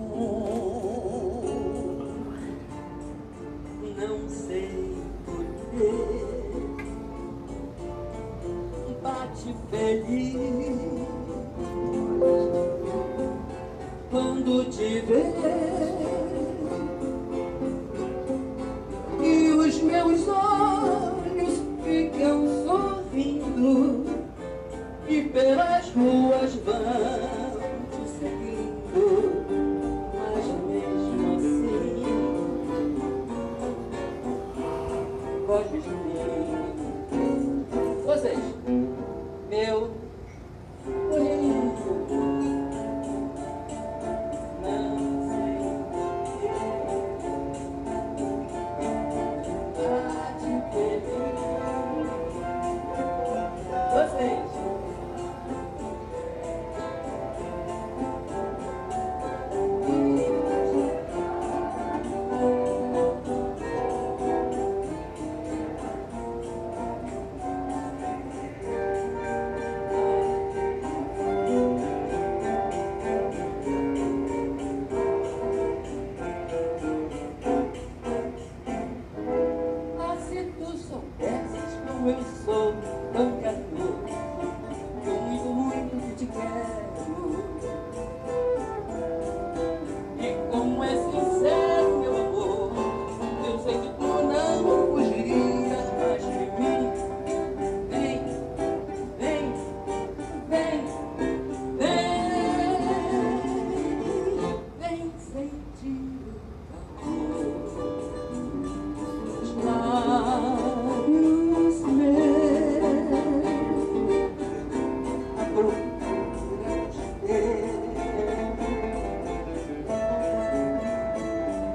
S5: não sei porquê, bate feliz quando te vê, e os meus olhos ficam sorrindo e pelas ruas vão te seguindo, mas mesmo assim gostas de mim. Vocês, meu olhinho, não sei bate feliz. Vocês. Ah, se tu soubesses como eu sou bancador, eu muito, muito te quero. E como é sincero, meu amor, eu sei que tu não fugirias mais de mim. Vem, vem, vem, vem, vem sentir o calor dos lábios meus, a procura de Deus.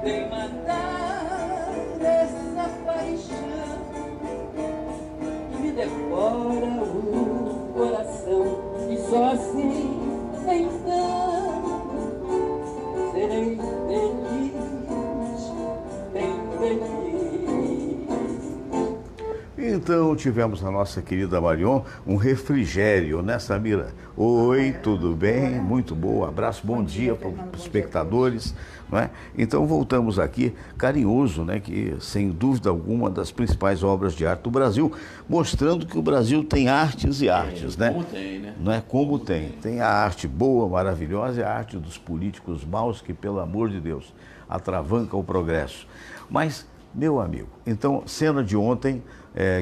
S5: Vem matar essa paixão que me devora o coração, e só assim então serei feliz, bem feliz.
S2: Então tivemos a nossa querida Marion um refrigério, né, Samira? Oi, tudo bem? Muito bom, abraço, bom dia para os espectadores, não é? Então voltamos aqui, carinhoso, né, que sem dúvida alguma das principais obras de arte do Brasil, mostrando que o Brasil tem artes e artes, né?
S3: Como tem, né?
S2: Não é como tem. Tem a arte boa, maravilhosa, e a arte dos políticos maus que, pelo amor de Deus, atravanca o progresso. Mas, meu amigo, então, cena de ontem,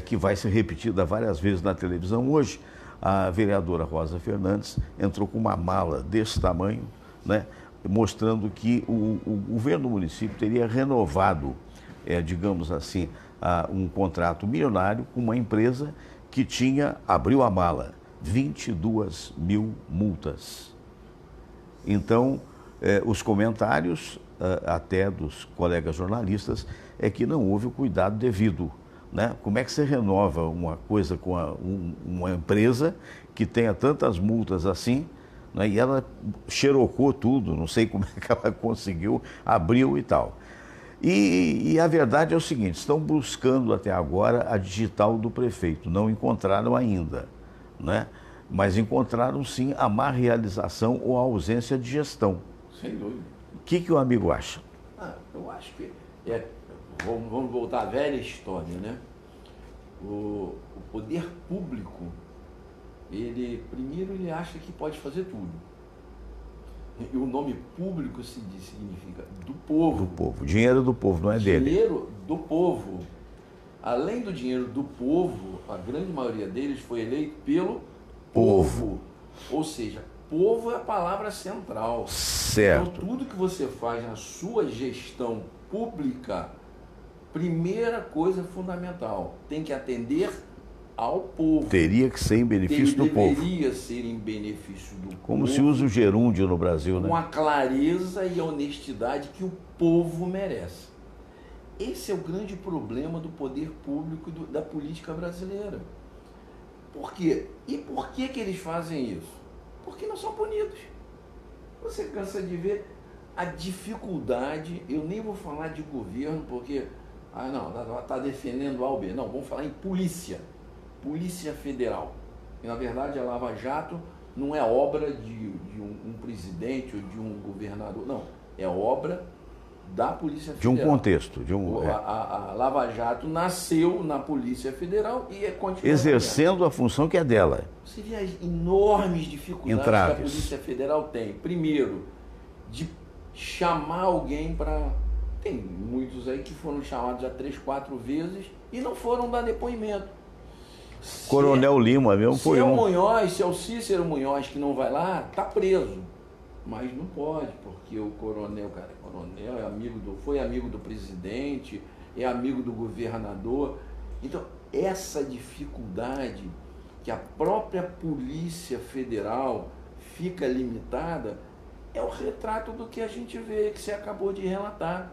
S2: que vai ser repetida várias vezes na televisão hoje, a vereadora Rosa Fernandes entrou com uma mala desse tamanho, né, mostrando que o governo do município teria renovado, digamos assim, um contrato milionário com uma empresa que abriu a mala, 22 mil multas. Então, os comentários, até dos colegas jornalistas, é que não houve o cuidado devido, né? Como é que você renova uma coisa com uma empresa que tenha tantas multas assim, né? E ela xerocou tudo, não sei como é que ela conseguiu, abriu e tal. E a verdade é o seguinte, estão buscando até agora a digital do prefeito, não encontraram ainda, né? Mas encontraram sim a má realização ou a ausência de gestão.
S3: Sem dúvida.
S2: O que o amigo acha?
S3: Eu acho que vamos voltar à velha história, né? O poder público, primeiro ele acha que pode fazer tudo. E o nome público significa do povo.
S2: Do povo. O dinheiro do povo, não é dele.
S3: Dinheiro do povo. Além do dinheiro do povo, a grande maioria deles foi eleito pelo povo. Ou seja, povo é a palavra central.
S2: Certo.
S3: Então, tudo que você faz na sua gestão pública, primeira coisa fundamental, tem que atender ao povo.
S2: Teria que ser em benefício do povo.
S3: Deveria ser em benefício do povo.
S2: Como se usa o gerúndio no Brasil, né?
S3: Com a clareza e a honestidade que o povo merece. Esse é o grande problema do poder público e da política brasileira. Por quê? E por que eles fazem isso? porque não são punidos. Você cansa de ver a dificuldade, eu nem vou falar de governo, porque, está defendendo A ou B. Não, vamos falar em polícia federal. E, na verdade, a Lava Jato não é obra de um presidente ou de um governador, não, é obra da Polícia Federal.
S2: De um contexto.
S3: A Lava Jato nasceu na Polícia Federal e continua
S2: exercendo a função que é dela.
S3: Você vê as enormes dificuldades que a Polícia Federal tem. Primeiro, de chamar alguém para... Tem muitos aí que foram chamados já 3, 4 vezes e não foram dar depoimento.
S2: Coronel Lima mesmo foi um.
S3: Se é o Cícero Munhoz que não vai lá, tá preso. Mas não pode, porque o coronel foi amigo do presidente, é amigo do governador. Então, essa dificuldade que a própria Polícia Federal fica limitada é o retrato do que a gente vê, que você acabou de relatar.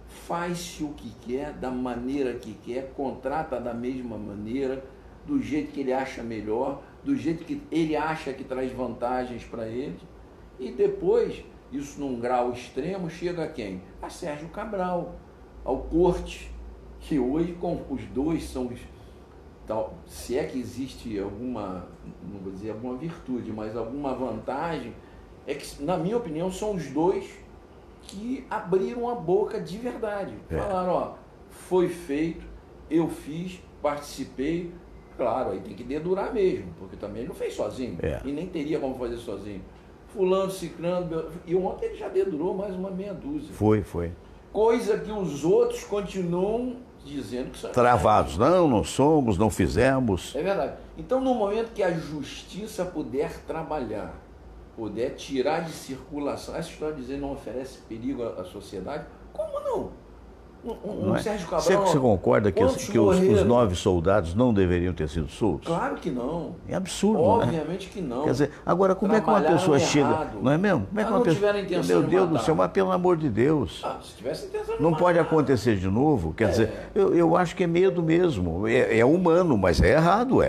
S3: Faz-se o que quer, da maneira que quer, contrata da mesma maneira, do jeito que ele acha melhor, do jeito que ele acha que traz vantagens para ele. E depois, isso num grau extremo, chega a quem? A Sérgio Cabral, ao Corte, que hoje com os dois são os... Tal, se é que existe alguma, não vou dizer alguma virtude, mas alguma vantagem, é que, na minha opinião, são os dois que abriram a boca de verdade. Falaram, foi feito, eu fiz, participei. Claro, aí tem que dedurar mesmo, porque também ele não fez sozinho. E nem teria como fazer sozinho. Fulano, ciclano, e ontem ele já dedurou mais uma meia dúzia.
S2: Foi.
S3: Coisa que os outros continuam dizendo que são
S2: travados. Não somos, não fizemos.
S3: É verdade. Então, no momento que a justiça puder trabalhar, puder tirar de circulação, essa história de dizer não oferece perigo à sociedade, como não?
S2: Não é?
S3: Sérgio Cabral,
S2: você concorda que os 9 soldados não deveriam ter sido soltos?
S3: Claro que não.
S2: É absurdo,
S3: obviamente que não.
S2: Quer dizer, agora como é que uma pessoa chega... Não é mesmo? Como é que uma pessoa... Meu Deus do céu, mas pelo amor de Deus.
S3: Se tivesse intenção de
S2: não
S3: matar.
S2: pode acontecer de novo? Quer dizer, eu acho que é medo mesmo. É humano, mas é errado,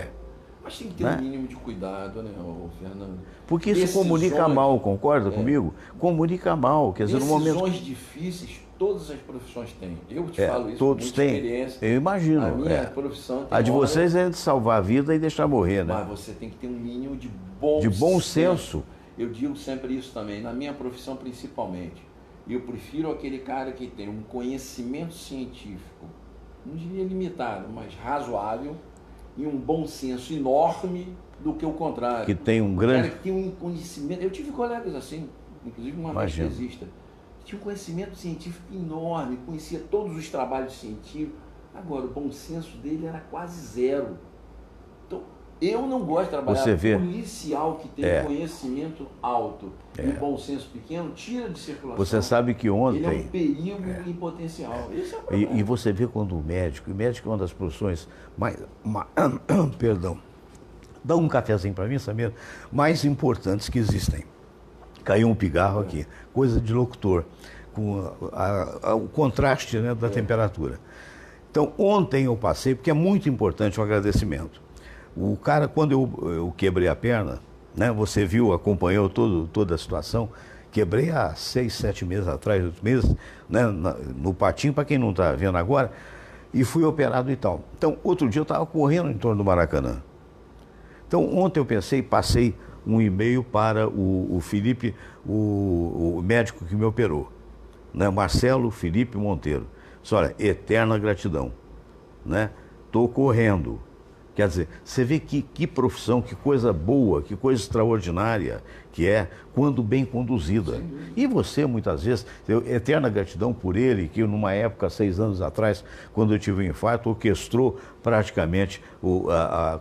S3: Mas tem que ter um mínimo de cuidado, né, Fernando?
S2: Porque isso comunica mal, concorda comigo? Comunica mal. Quer dizer, no momento...
S3: Decisões difíceis, todas as profissões têm. Eu te falo isso
S2: todos
S3: com muita
S2: têm.
S3: experiência.
S2: Eu imagino.
S3: A minha profissão tem
S2: a de vocês é de salvar a vida e deixar morrer, né?
S3: Mas você tem que ter um mínimo de
S2: bom senso.
S3: Eu digo sempre isso também, na minha profissão principalmente. Eu prefiro aquele cara que tem um conhecimento científico, não diria limitado, mas razoável, e um bom senso enorme do que o contrário.
S2: Que tem um grande...
S3: Cara que tem um conhecimento... Eu tive colegas assim, inclusive uma anestesista, que tinha um conhecimento científico enorme, conhecia todos os trabalhos científicos. Agora, o bom senso dele era quase zero. Então, eu não gosto de trabalhar policial que tem conhecimento alto e bom senso pequeno, tira de circulação.
S2: Você sabe que ontem...
S3: Ele é um perigo em potencial. Esse é o problema.
S2: E você vê quando o médico é uma das profissões mais... Perdão. Dá um cafezinho para mim, Samir, mais importantes que existem. Caiu um pigarro aqui, coisa de locutor, com o contraste, né, da temperatura. Então, ontem eu passei, porque é muito importante o agradecimento. O cara, quando eu quebrei a perna, né, você viu, acompanhou toda a situação, quebrei há 6, 7 meses atrás, 8 meses, né, no patinho, para quem não está vendo agora, e fui operado e tal. Então, outro dia eu estava correndo em torno do Maracanã. Então, ontem eu passei um e-mail para o Felipe, o médico que me operou, né? Marcelo Felipe Monteiro. Disse, olha, eterna gratidão, né? Estou correndo. Quer dizer, você vê que profissão, que coisa boa, que coisa extraordinária que é, quando bem conduzida. E você, muitas vezes, eterna gratidão por ele, que numa época, 6 anos atrás, quando eu tive um infarto, orquestrou praticamente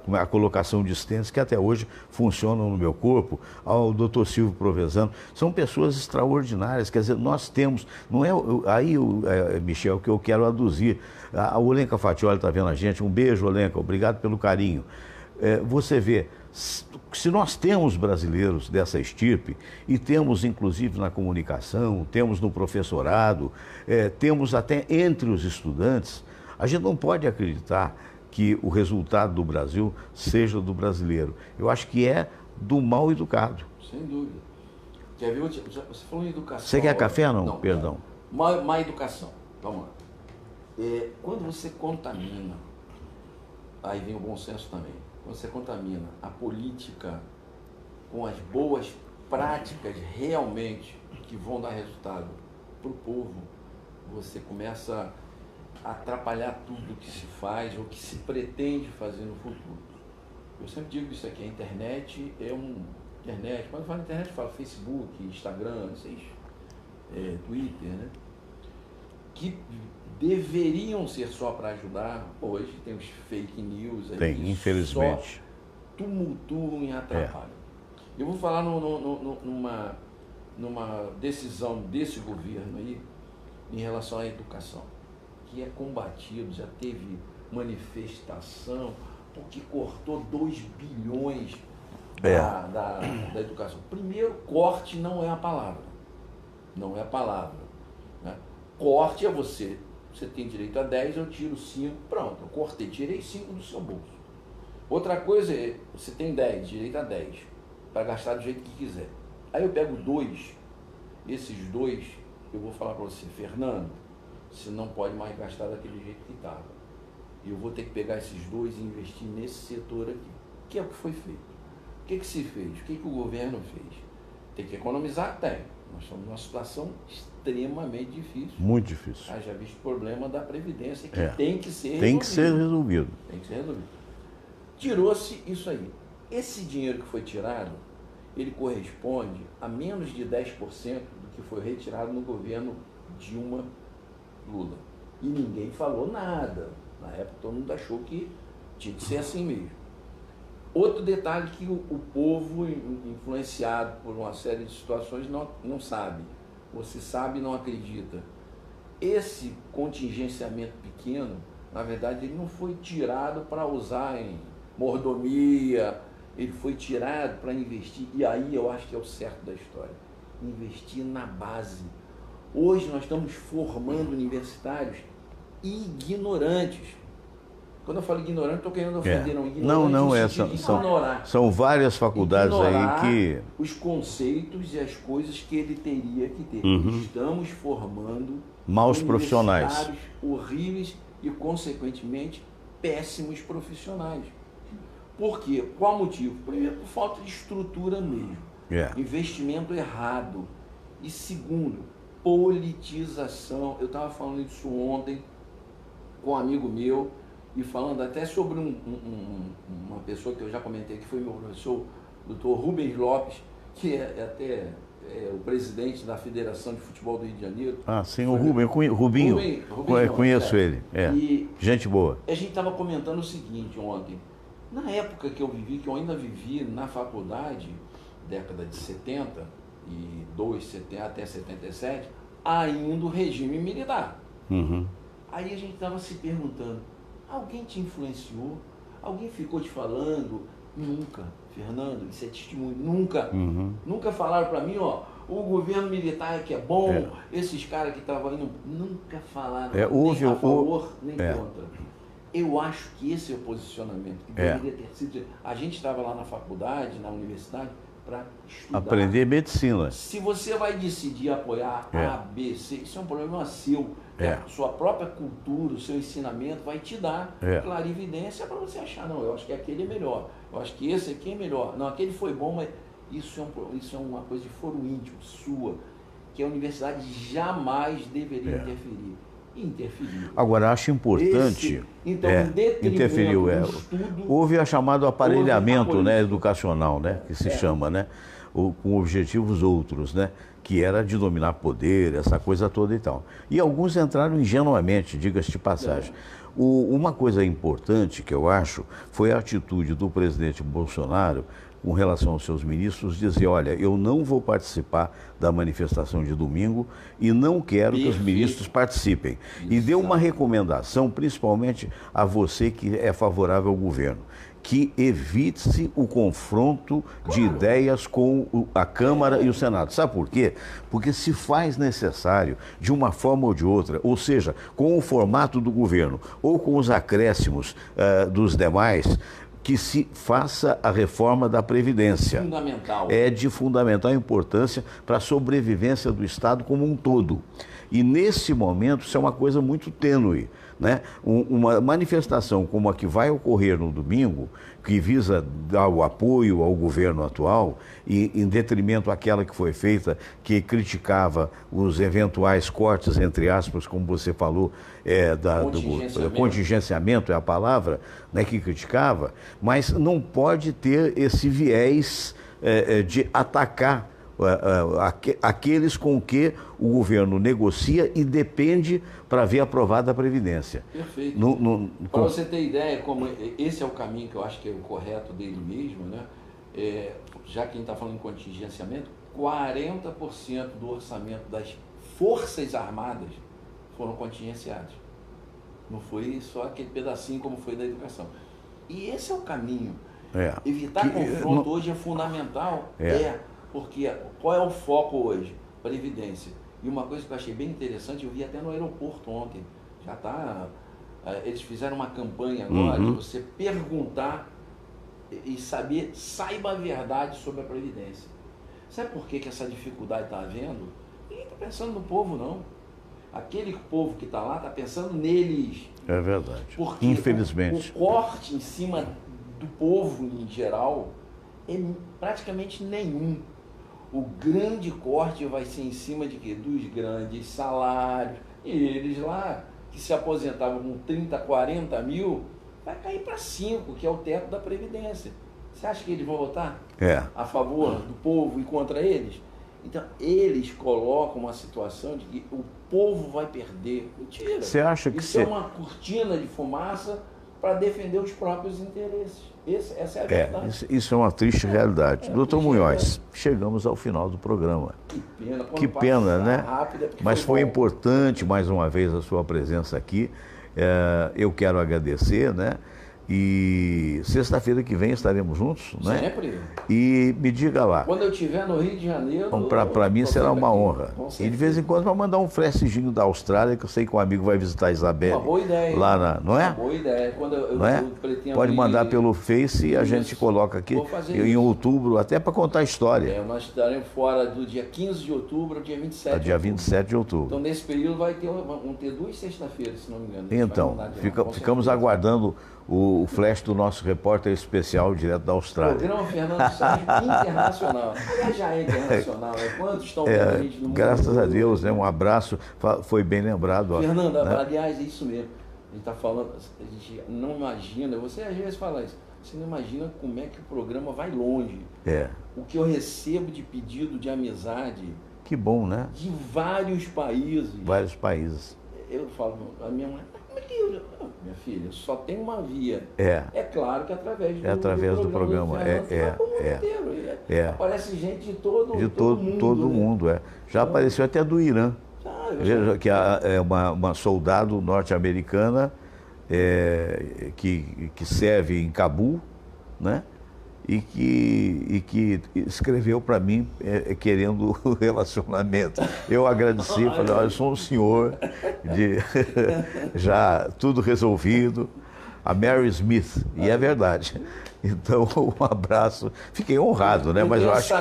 S2: a colocação de stents, que até hoje funcionam no meu corpo, ao Dr. Silvio Provenzano. São pessoas extraordinárias, quer dizer, nós temos, não é aí, Michel, que eu quero aduzir. A Olenka Fatioli está vendo a gente, um beijo, Olenka, obrigado pelo carinho. Você vê, se nós temos brasileiros dessa estirpe, e temos inclusive na comunicação, temos no professorado, temos até entre os estudantes, a gente não pode acreditar que o resultado do Brasil seja do brasileiro. Eu acho que é do mal educado.
S3: Sem dúvida. Quer ver? Você falou em educação.
S2: Você quer café ou não?
S3: Não.
S2: Perdão.
S3: Má educação. Vamos lá. Quando você contamina, aí vem o bom senso também, quando você contamina a política com as boas práticas realmente que vão dar resultado para o povo, você começa a atrapalhar tudo que se faz ou que se pretende fazer no futuro. Eu sempre digo isso aqui, a internet é internet, quando eu falo internet eu falo Facebook, Instagram, Twitter, né? Que deveriam ser só para ajudar, hoje tem os fake news aí,
S2: Tem, infelizmente.
S3: só tumultuam e atrapalham. Eu vou falar numa decisão desse governo aí em relação à educação, que é combatido, já teve manifestação, porque cortou 2 bilhões da educação. Primeiro, corte não é a palavra. Não é a palavra. Né? Corte é você tem direito a 10, eu tiro 5, pronto, eu cortei, tirei 5 do seu bolso. Outra coisa é, você tem 10, direito a 10, para gastar do jeito que quiser. Aí eu pego 2, esses 2, eu vou falar para você, Fernando, você não pode mais gastar daquele jeito que estava. Eu vou ter que pegar esses 2 e investir nesse setor aqui, que é o que foi feito. O que se fez? O que o governo fez? Tem que economizar? Tem. Nós estamos numa situação extremamente difícil.
S2: Muito difícil.
S3: Haja visto o problema da Previdência, que tem que ser resolvido.
S2: Tem que ser resolvido.
S3: Tem que ser resolvido. Tirou-se isso aí. Esse dinheiro que foi tirado, ele corresponde a menos de 10% do que foi retirado no governo Dilma Lula. E ninguém falou nada. Na época todo mundo achou que tinha que ser assim mesmo. Outro detalhe que o povo, influenciado por uma série de situações, não sabe. Você sabe e não acredita. Esse contingenciamento pequeno, na verdade, ele não foi tirado para usar em mordomia, ele foi tirado para investir, e aí eu acho que é o certo da história, investir na base. Hoje nós estamos formando universitários ignorantes. Quando eu falo ignorante, estou querendo ofender, não. Ignorante
S2: são várias faculdades aí que...
S3: os conceitos e as coisas que ele teria que ter. Estamos formando
S2: maus profissionais
S3: horríveis e, consequentemente, péssimos profissionais. Por quê? Qual motivo? Primeiro, por falta de estrutura mesmo. Investimento errado. E segundo, politização. Eu estava falando isso ontem com um amigo meu, e falando até sobre uma pessoa que eu já comentei, que foi meu professor, o Dr. Rubens Lopes, que é até o presidente da Federação de Futebol do Rio de Janeiro.
S2: Ah, sim, o Rubinho. Conheço ele. E gente boa.
S3: A gente estava comentando o seguinte ontem. Na época que eu vivi, que eu ainda vivi na faculdade, década de 72, até 77, ainda o regime militar. Aí a gente estava se perguntando, alguém te influenciou? Alguém ficou te falando? Nunca, Fernando, isso é testemunho, nunca. Nunca falaram para mim, ó, o governo militar é que é bom, esses caras que estavam indo, nunca falaram nem a favor, nem contra. Eu acho que esse é o posicionamento que deveria ter sido. A gente estava lá na faculdade, na universidade, para estudar.
S2: Aprender medicina.
S3: Se você vai decidir apoiar A, B, C, isso é um problema seu. A sua própria cultura, o seu ensinamento vai te dar clarividência para você achar, não, eu acho que aquele é melhor, eu acho que esse aqui é melhor, não, aquele foi bom, mas isso é uma coisa de foro íntimo, sua, que a universidade jamais deveria interferir. Interferiu.
S2: Agora, acho importante... interferiu. Houve a chamado aparelhamento educacional, que se chama, com objetivos outros, que era de dominar poder, essa coisa toda e tal. E alguns entraram ingenuamente, diga-se de passagem. Uma coisa importante que eu acho foi a atitude do presidente Bolsonaro com relação aos seus ministros, dizer, olha, eu não vou participar da manifestação de domingo e não quero que os ministros participem. E deu uma recomendação, principalmente a você que é favorável ao governo, que evite-se o confronto de ideias com a Câmara e o Senado. Sabe por quê? Porque se faz necessário, de uma forma ou de outra, ou seja, com o formato do governo ou com os acréscimos dos demais, que se faça a reforma da Previdência.
S3: Fundamental.
S2: É de fundamental importância para a sobrevivência do Estado como um todo. E nesse momento isso é uma coisa muito tênue, né? Uma manifestação como a que vai ocorrer no domingo, que visa dar o apoio ao governo atual, e em detrimento àquela que foi feita, que criticava os eventuais cortes, entre aspas, como você falou, do contingenciamento é a palavra, né, que criticava, mas não pode ter esse viés de atacar aqueles com que o governo negocia e depende para ver aprovada a Previdência.
S3: Perfeito. Para você ter ideia, como esse é o caminho que eu acho que é o correto dele mesmo, né? Já que a gente está falando em contingenciamento, 40% do orçamento das Forças Armadas foram contingenciados. Não foi só aquele pedacinho como foi da educação. E esse é o caminho. Evitar confronto hoje é fundamental. Porque qual é o foco hoje? Previdência. E uma coisa que eu achei bem interessante, eu vi até no aeroporto ontem, já está, eles fizeram uma campanha agora de você perguntar e saber, saiba a verdade sobre a Previdência. Sabe por que essa dificuldade está havendo? Ninguém está pensando no povo, não. Aquele povo que está lá está pensando neles.
S2: É verdade.
S3: Porque
S2: infelizmente.
S3: O corte em cima do povo em geral é praticamente nenhum. O grande corte vai ser em cima de quê? Dos grandes salários. E eles lá, que se aposentavam com 30, 40 mil, vai cair para 5, que é o teto da Previdência. Você acha que eles vão votar a favor do povo e contra eles? Então, eles colocam uma situação de que o povo vai perder. Mentira.
S2: Você acha que
S3: isso é uma cortina de fumaça para defender os próprios interesses. Essa é a verdade.
S2: Isso é uma triste realidade. Doutor Munhoz, chegamos ao final do programa.
S3: Que pena,
S2: né?
S3: Rápido,
S2: mas foi importante, mais uma vez, a sua presença aqui. Eu quero agradecer, né? E sexta-feira que vem estaremos juntos, né?
S3: Sempre.
S2: E me diga lá.
S3: Quando eu estiver no Rio de Janeiro...
S2: Para mim será uma honra. E de vez em quando vai mandar um flashzinho da Austrália, que eu sei que um amigo vai visitar a Isabelle.
S3: Uma boa ideia.
S2: Lá não é?
S3: Uma boa ideia. Quando eu pretendo
S2: Pode mandar pelo Face e a gente coloca aqui em outubro, até para contar a história.
S3: Nós estaremos fora do dia 15 de outubro ao dia 27 de outubro.
S2: Dia 27 de outubro.
S3: Então, nesse período, vão ter 2 sexta-feiras, se não me engano.
S2: Então, ficamos aguardando o flash do nosso repórter especial direto da Austrália.
S3: Programa Fernando Sérgio Internacional. Já é internacional, né? Quantos estão presentes no mundo?
S2: Graças a Deus, né? Um abraço, foi bem lembrado.
S3: Fernando,
S2: né?
S3: Aliás, é isso mesmo. A gente está falando, a gente não imagina, você às vezes fala isso, você não imagina como é que o programa vai longe. O que eu recebo de pedido de amizade.
S2: Que bom, né?
S3: De vários países.
S2: Vários países.
S3: Eu falo, a minha mãe, como é que eu... Minha filha, só tem uma via. É claro que através do programa. Aparece gente de todo mundo.
S2: Todo mundo, Já apareceu até do Irã. Que é uma soldado norte-americana que serve em Cabul, né? E que escreveu para mim querendo relacionamento. Eu agradeci, falei, olha, eu sou um senhor, já tudo resolvido, a Mary Smith, e é verdade. Então, um abraço. Fiquei honrado, né? Mas eu acho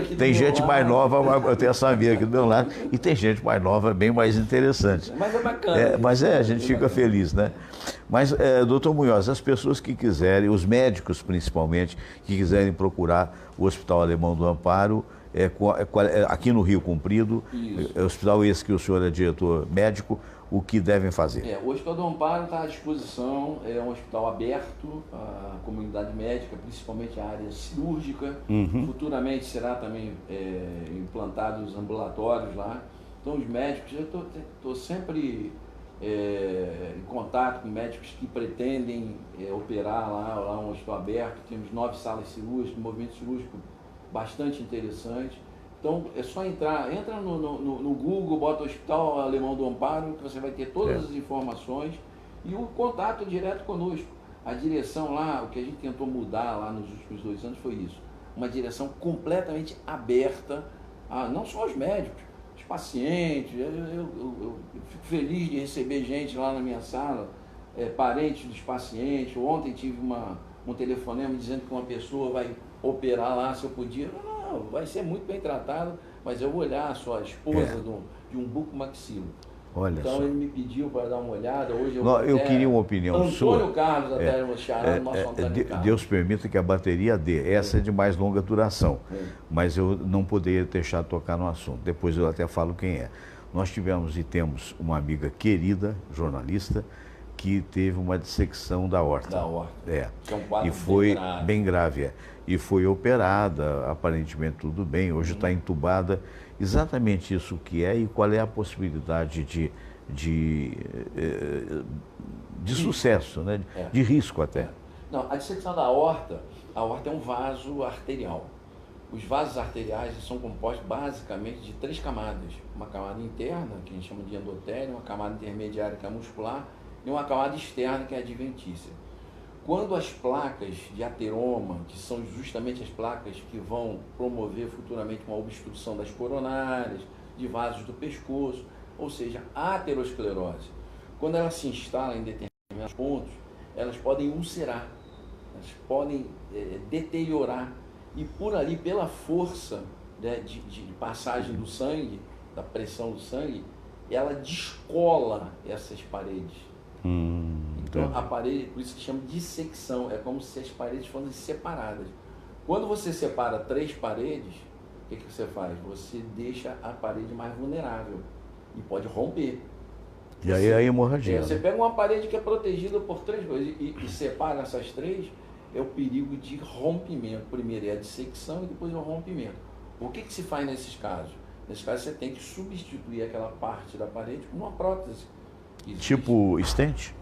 S2: que tem gente mais nova, eu tenho a Samira aqui do meu lado, e tem gente mais nova, bem mais interessante.
S3: Mas é bacana.
S2: Mas a gente fica feliz, né? Mas, doutor Munhoz, as pessoas que quiserem, os médicos principalmente, que quiserem procurar o Hospital Alemão do Amparo, aqui no Rio Comprido, hospital esse que o senhor é diretor médico, o que devem fazer?
S3: O Hospital do Amparo está à disposição, é um hospital aberto à comunidade médica, principalmente a área cirúrgica. Futuramente será também implantados ambulatórios lá. Então os médicos, eu estou sempre em contato com médicos que pretendem operar lá um hospital aberto. Temos 9 salas cirúrgicas, um movimento cirúrgico bastante interessante. Então é só entra no Google, bota Hospital Alemão do Amparo, que você vai ter todas as informações e o contato direto conosco. A direção lá, o que a gente tentou mudar lá nos últimos 2 anos foi isso. Uma direção completamente aberta, não só aos médicos, os pacientes. Eu fico feliz de receber gente lá na minha sala, parentes dos pacientes. Ontem tive um telefonema dizendo que uma pessoa vai operar lá, se eu podia. Não, vai ser muito bem tratado, mas eu vou olhar a sua esposa de um bucomaxilo.
S2: Olha
S3: Então
S2: só.
S3: ele me pediu para dar uma olhada. Hoje
S2: Eu queria uma opinião sua.
S3: Antônio Carlos, até o Xará, nosso Antônio Carlos.
S2: Deus permita que a bateria dê. Essa é de mais longa duração. Mas eu não poderia deixar de tocar no assunto. Depois eu até falo quem é. Nós tivemos e temos uma amiga querida, jornalista, que teve uma dissecção da aorta.
S3: Da aorta. Que é um quadro
S2: E foi
S3: bem grave.
S2: E foi operada, aparentemente tudo bem. Hoje está entubada. Exatamente isso que é e qual é a possibilidade de sucesso, né? De risco até.
S3: Não, a dissecção da aorta é um vaso arterial. Os vasos arteriais são compostos basicamente de 3 camadas. Uma camada interna, que a gente chama de endotélio, uma camada intermediária, que é a muscular, e uma camada externa, que é a adventícia. Quando as placas de ateroma, que são justamente as placas que vão promover futuramente uma obstrução das coronárias, de vasos do pescoço, ou seja, a aterosclerose, quando ela se instala em determinados pontos, elas podem ulcerar, elas podem deteriorar, e por ali, pela força, né, de passagem do sangue, da pressão do sangue, ela descola essas paredes. Então a parede, por isso que chama de dissecção, é como se as paredes fossem separadas. Quando você separa 3 paredes, o que você faz? Você deixa a parede mais vulnerável e pode romper.
S2: E aí a hemorragia.
S3: Você pega uma parede que é protegida por 3 coisas e separa essas 3, é o perigo de rompimento. Primeiro é a dissecção e depois é o rompimento. O que se faz nesses casos? Nesses casos você tem que substituir aquela parte da parede por uma prótese.
S2: Tipo stent?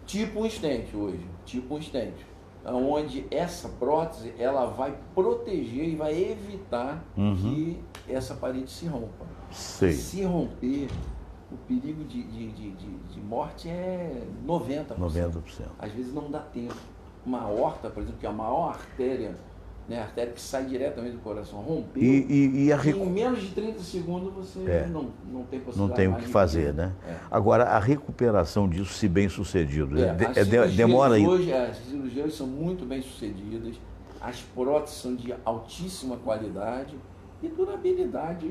S3: Tipo um stent hoje, onde essa prótese ela vai proteger e vai evitar que essa parede se rompa.
S2: Sei.
S3: Se romper, o perigo de morte é 90%.
S2: 90%.
S3: Às vezes não dá tempo. Uma aorta, por exemplo, que é a maior artéria, né, a artéria que sai diretamente do coração, rompeu,
S2: e
S3: em menos de 30 segundos você não tem possibilidade.
S2: Não tem o que fazer, né? Agora, a recuperação disso, se bem sucedido, demora aí.
S3: Hoje, as cirurgias são muito bem sucedidas, as próteses são de altíssima qualidade e durabilidade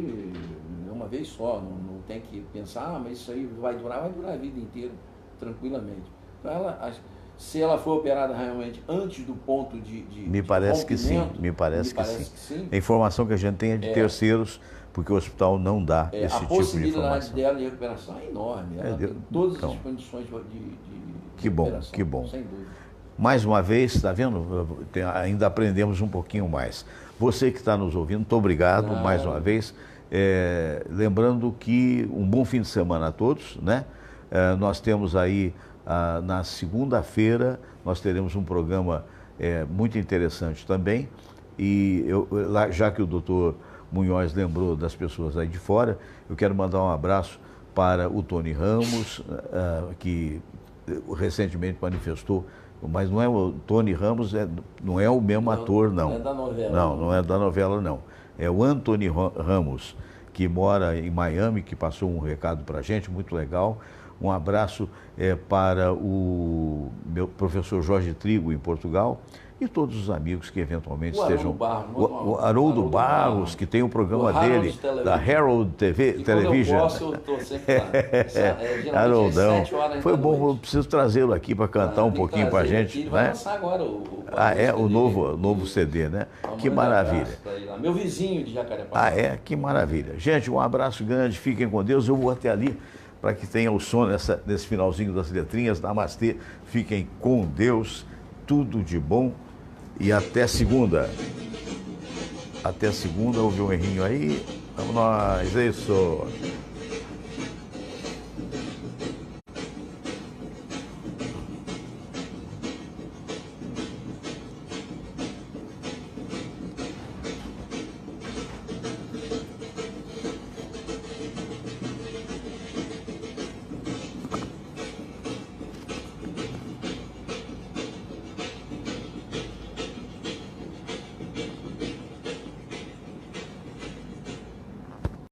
S3: uma vez só, não tem que pensar, mas isso aí vai durar a vida inteira, tranquilamente. Então, se ela for operada realmente antes do ponto de
S2: me parece que sim, me parece que sim. A informação que a gente tem é de terceiros, porque o hospital não dá esse tipo de informação. A
S3: possibilidade dela de recuperação é enorme, ela tem todas as condições de recuperação.
S2: Que bom.
S3: Sem dúvida.
S2: Mais uma vez, está vendo? Ainda aprendemos um pouquinho mais. Você que está nos ouvindo, muito obrigado mais uma vez. Lembrando que um bom fim de semana a todos, né? Nós temos aí na segunda-feira, nós teremos um programa muito interessante também. E já que o doutor Munhoz lembrou das pessoas aí de fora, eu quero mandar um abraço para o Tony Ramos, que recentemente manifestou, mas não é o Tony Ramos, não é o mesmo ator, não.
S3: Não é da novela.
S2: Não é da novela, não. É o Anthony Ramos, que mora em Miami, que passou um recado para a gente, muito legal. Um abraço para o meu professor Jorge Trigo, em Portugal, e todos os amigos que eventualmente estejam... O Haroldo Barros, que tem o programa dele, da Harold Television.
S3: Quando eu posso, eu estou sempre lá.
S2: Haroldão. Foi bom, eu preciso trazê-lo aqui para cantar um pouquinho para a gente.
S3: Ele vai lançar agora
S2: o novo CD, né? Que maravilha.
S3: Meu vizinho de Jacarepaguá.
S2: Que maravilha. Gente, um abraço grande, fiquem com Deus. Eu vou até ali para que tenha o som nesse finalzinho das letrinhas. Namastê, fiquem com Deus, tudo de bom e até segunda. Até segunda, ouviu um errinho aí? Vamos nós, é isso.